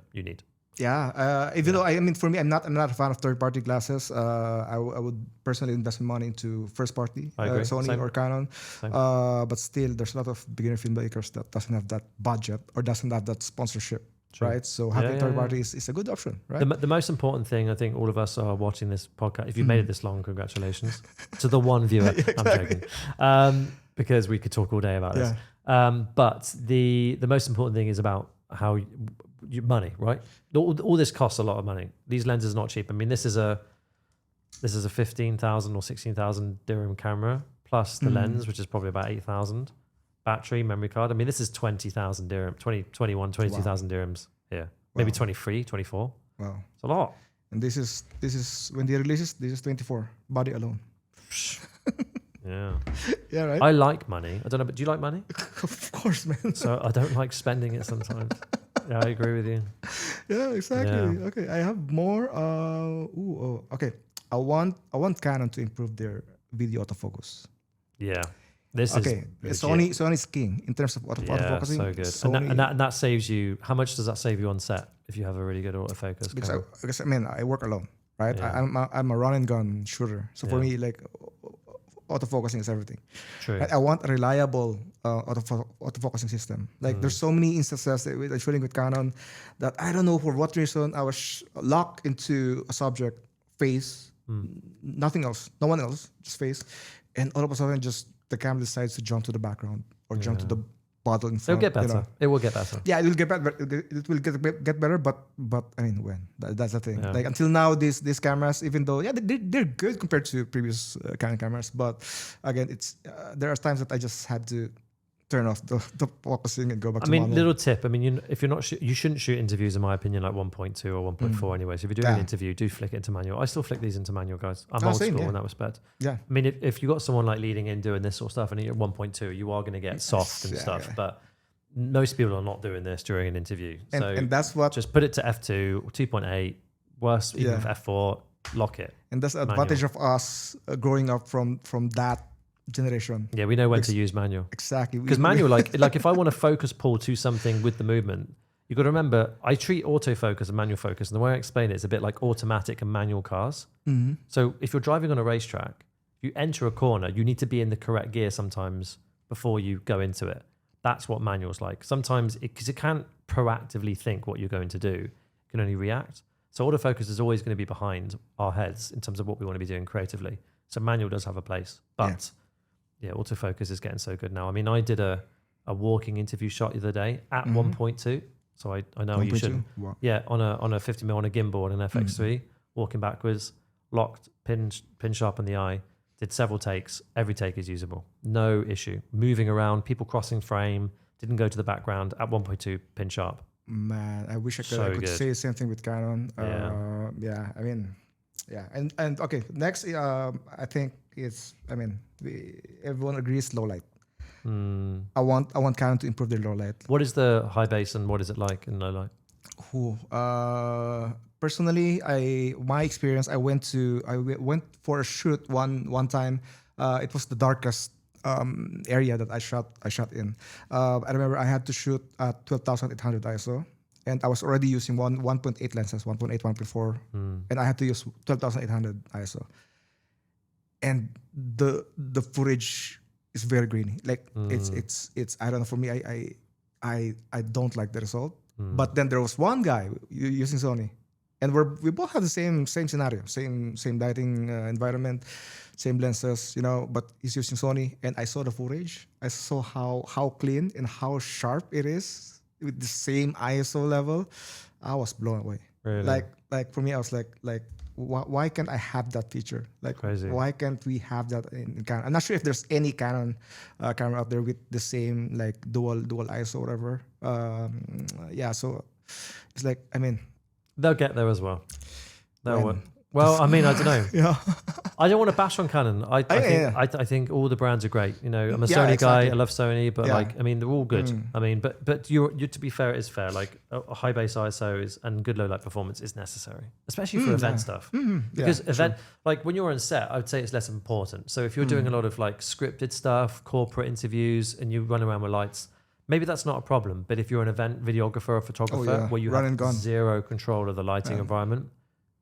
Even though I mean, for me, I'm not a fan of third-party glasses. I would personally invest my money into first-party, Sony Same. or Canon. But still, there's a lot of beginner filmmakers that doesn't have that budget or doesn't have that sponsorship True. right? So having Yeah, third yeah, party is a good option, right? The most important thing, I think all of us are watching this podcast. If you've made it this long, congratulations to the one viewer. I'm joking. Because we could talk all day about this. But the most important thing is about how money, right? All this costs a lot of money. These lenses are not cheap. I mean, this is a 15,000 or 16,000 dirham camera plus the lens, which is probably about 8,000. Battery, memory card. I mean, this is 20,000 dirham, 22,000 dirhams here. Maybe 23, 24. Wow. It's a lot. And this is when they release this is 24 body alone. Yeah. Yeah, right. I like money. I don't know, but do you like money? Of course, man. So I don't like spending it sometimes. Yeah, I agree with you. Yeah, exactly. Yeah. Okay, I have more. Okay. I want Canon to improve their video autofocus. Yeah. This Okay, is Sony's king in terms of autofocusing. so good. Sony, And that saves you. How much does that save you on set if you have a really good autofocus? because I mean I work alone, right? Yeah. I'm a run and gun shooter, so for Yeah. me like autofocusing is everything. True. Right? I want a reliable autofocusing system. Like there's so many instances that with shooting with Canon that I don't know for what reason I was locked into a subject face, nothing else, no one else, just face, and all of a sudden just the camera decides to jump to the background or jump to the bottle in It'll front. get better. You know? It will get better. Yeah, it will get better. It will get better, but I mean, when that's the thing. Yeah. Like until now, these cameras, even though they're good compared to previous Canon cameras, but again, it's there are times that I just had to turn off the focusing and go back to manual. Little tip. I mean, if you're not, you shouldn't shoot interviews, in my opinion, like 1.2 or 1.4 anyway. So if you're doing an interview, do flick it into manual. I still flick these into manual, guys. I'm old same, school yeah. in that respect. Yeah. I mean, if you got someone like leading in doing this sort of stuff and you're at 1.2, you are going to get soft and stuff. Yeah. But most people are not doing this during an interview. And that's what just put it to F2 or 2.8, worse even for F4, lock it. And that's the advantage of us growing up from that generation. Yeah, we know when to use manual. Exactly. Because manual, like if I want to focus pull to something with the movement, you got to remember, I treat autofocus and manual focus, and the way I explain it is a bit like automatic and manual cars. Mm-hmm. So if you're driving on a racetrack, you enter a corner, you need to be in the correct gear sometimes before you go into it. That's what manual's like. Sometimes, because it can't proactively think what you're going to do, it can only react. So autofocus is always going to be behind our heads in terms of what we want to be doing creatively. So manual does have a place, but yeah, autofocus is getting so good now. I mean, I did a walking interview shot the other day at 1.2. So I know you shouldn't. Wow. Yeah, on a 50mm on a gimbal and an FX3, walking backwards, locked, pin sharp in the eye. Did several takes. Every take is usable. No issue. Moving around, people crossing frame, didn't go to the background at 1.2 pin sharp. Man, I wish I could, So good. say the same thing with Canon. Yeah. I mean, yeah. And okay, next, I think it's, everyone agrees low light. I want Canon to improve their low light. What is the high base and what is it like in low light? Personally, my experience, I went for a shoot one time. It was the darkest area that I shot in. I remember I had to shoot at 12,800 ISO, and I was already using 1.8 lenses, 1.8, 1.4, and I had to use 12,800 ISO. And the footage is very grainy. Like it's I don't know. For me, I don't like the result. But then there was one guy using Sony, and we both had the same scenario, same lighting environment, same lenses, But he's using Sony, and I saw the footage. I saw how clean and how sharp it is with the same ISO level. I was blown away. Really? Like for me, I was like. Why can't I have that feature? Like, crazy. Why can't we have that in Canon? I'm not sure if there's any Canon camera out there with the same like dual ISO or whatever. So it's like, they'll get there as well. Well, I don't know. Yeah. I don't want to bash on Canon. I think all the brands are great. I'm a Sony guy. I love Sony, but they're all good. But you to be fair, it is fair. Like a high base ISO and good low light performance is necessary, especially for event stuff. Because like when you're on set, I would say it's less important. So if you're doing a lot of like scripted stuff, corporate interviews, and you run around with lights, maybe that's not a problem. But if you're an event videographer or photographer where you have zero control of the lighting environment,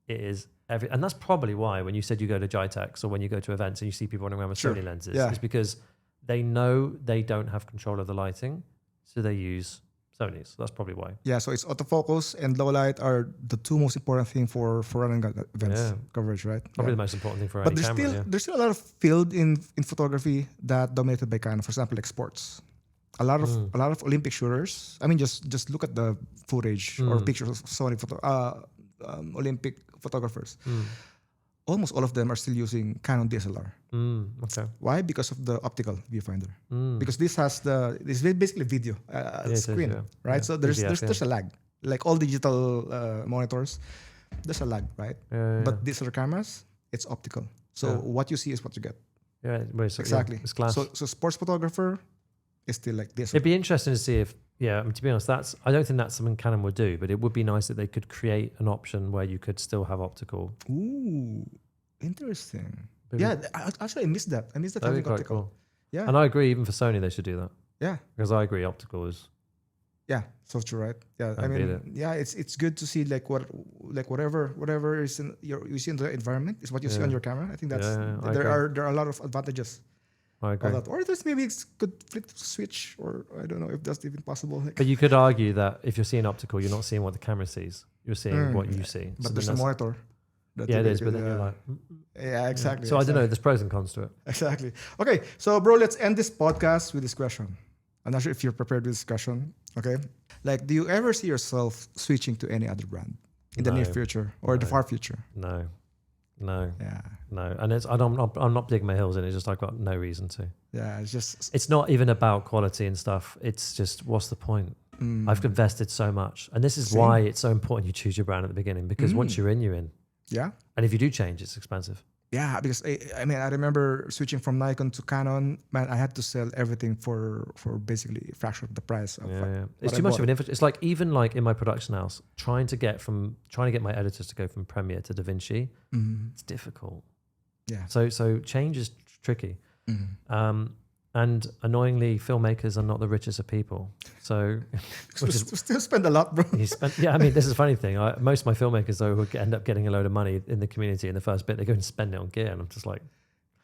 it is and that's probably why when you said you go to Jitex or when you go to events and you see people running around with Sony lenses, it's because they know they don't have control of the lighting, so they use Sony's. That's probably why. Yeah, so it's autofocus and low light are the two most important thing for running events coverage, right? Probably the most important thing for But any there's camera. still there's still a lot of field in photography that dominated by Canon. For example, like sports. A lot of Olympic shooters. I mean, just look at the footage or pictures of Sony Olympic photographers. Almost all of them are still using Canon DSLR. Okay. Why? Because of the optical viewfinder. Because this is basically video screen, right? Yeah. So there's PDF, a lag. Like all digital monitors, there's a lag, right? But DSLR cameras, it's optical. So what you see is what you get. Yeah, Exactly. It's class. So sports photographer is still like this. It'd be interesting to see if, to be honest, I don't think that's something Canon would do, but it would be nice that they could create an option where you could still have optical. Ooh, interesting. Maybe. Yeah, actually, I missed that. That'd be quite optical. cool. Yeah, And I agree, even for Sony, they should do that. yeah, Because I agree, optical is. yeah. So true, right? Yeah, I That'd be mean, yeah, it's good to see like whatever is in you see in the environment is what you see on your camera. I think that's I there agree. are a lot of advantages. I agree. Or there's maybe it's good flip switch, or I don't know if that's even possible. Like, But you could argue that if you're seeing optical, you're not seeing what the camera sees. You're seeing what you see. but So there's then a monitor. Yeah, it is. But then you're like, yeah, exactly. So I don't know. There's pros and cons to it. Exactly. Okay, so bro, let's end this podcast with this question. I'm not sure if you're prepared with this question. Okay, like, do you ever see yourself switching to any other brand in the near future or the far future? No. Yeah. No. And I'm not digging my heels in. It's just I've got no reason to. Yeah, it's just It's not even about quality and stuff. It's just, what's the point? I've invested so much. And this is why it's so important you choose your brand at the beginning, because once you're in. yeah. And if you do change, it's expensive. Yeah, because I mean, I remember switching from Nikon to Canon. Man, I had to sell everything for basically a fraction of the price. Of It's too much of an infrastructure. It's like, even like in my production house, trying to get my editors to go from Premiere to DaVinci, it's difficult. Yeah. So change is tricky. And annoyingly, filmmakers are not the richest of people. So, we still spend a lot, bro. I mean, this is a funny thing. Most of my filmmakers, though, who end up getting a load of money in the community in the first bit, they go and spend it on gear. And I'm just like,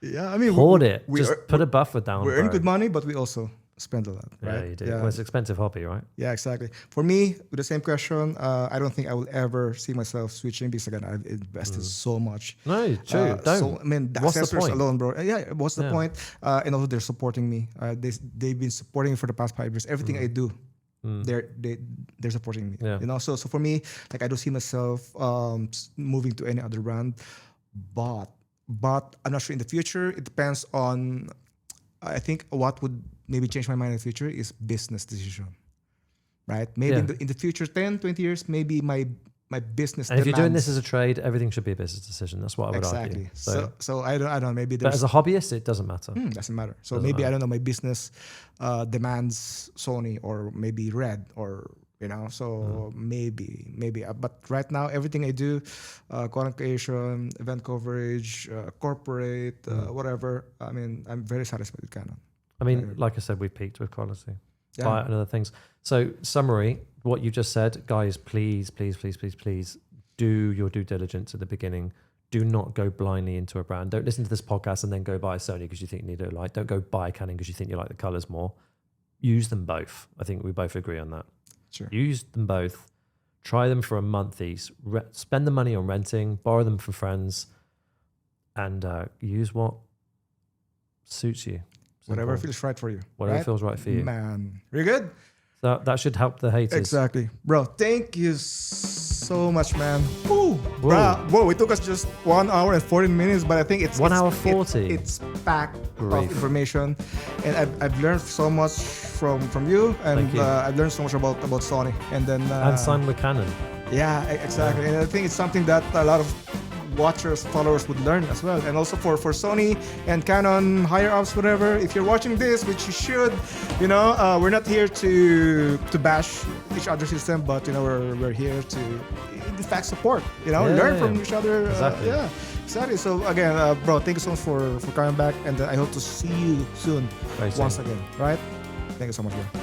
yeah, I mean, hoard it. Just put a buffer down. We earn good money, but we also spend a lot, right? Yeah, you do. Well, it's an expensive hobby, right? Yeah, exactly. For me, with the same question, I don't think I will ever see myself switching because, again, I've invested so much. No, true. Don't. So, I mean, the What's the accessories point? alone, bro. Yeah, what's the point? And also, they're supporting me. They've been supporting me for the past 5 years. Everything I do, they're supporting me. Yeah. You know, so for me, like, I don't see myself moving to any other brand, but I'm not sure in the future. It depends on. I think what would maybe change my mind in the future is business decision, right? Maybe in the future, 10, 20 years, maybe my business. And if you're doing this as a trade, everything should be a business decision. That's what I would argue. So I don't know. Maybe but as a hobbyist, it doesn't matter. Doesn't matter. So maybe I don't know. My business demands Sony or maybe Red or. You know, so maybe. But right now, everything I do, content creation, event coverage, corporate, whatever. I mean, I'm very satisfied with Canon. I mean, like I said, we've peaked with quality. Yeah. Buy it and other things. So, summary, what you just said, guys, please do your due diligence at the beginning. Do not go blindly into a brand. Don't listen to this podcast and then go buy a Sony because you think you need a light. Don't go buy a Canon because you think you like the colors more. Use them both. I think we both agree on that. Sure. Use them both. Try them for a month each. Spend the money on renting. Borrow them from friends, and use what suits you. Whatever feels right for you. Whatever feels right for you. Man, very good. So that should help the haters. Exactly, bro. Thank you so much, man. Woo. Whoa, it took us just 1 hour and 14 minutes, but I think it's 1 hour 40. It's packed of information, and I've learned so much from you, and I've learned so much about Sony, and then and Simon with Canon. Yeah, exactly. And I think it's something that a lot of watchers, followers would learn as well. And also for Sony and Canon higher ups, whatever, if you're watching this, which you should, you know, we're not here to bash each other's system, but you know, we're here to in fact support, you know, learn from each other. Exactly. Exactly. So again, bro, thank you so much for coming back, and I hope to see you soon once again. Right? Thank you so much, bro.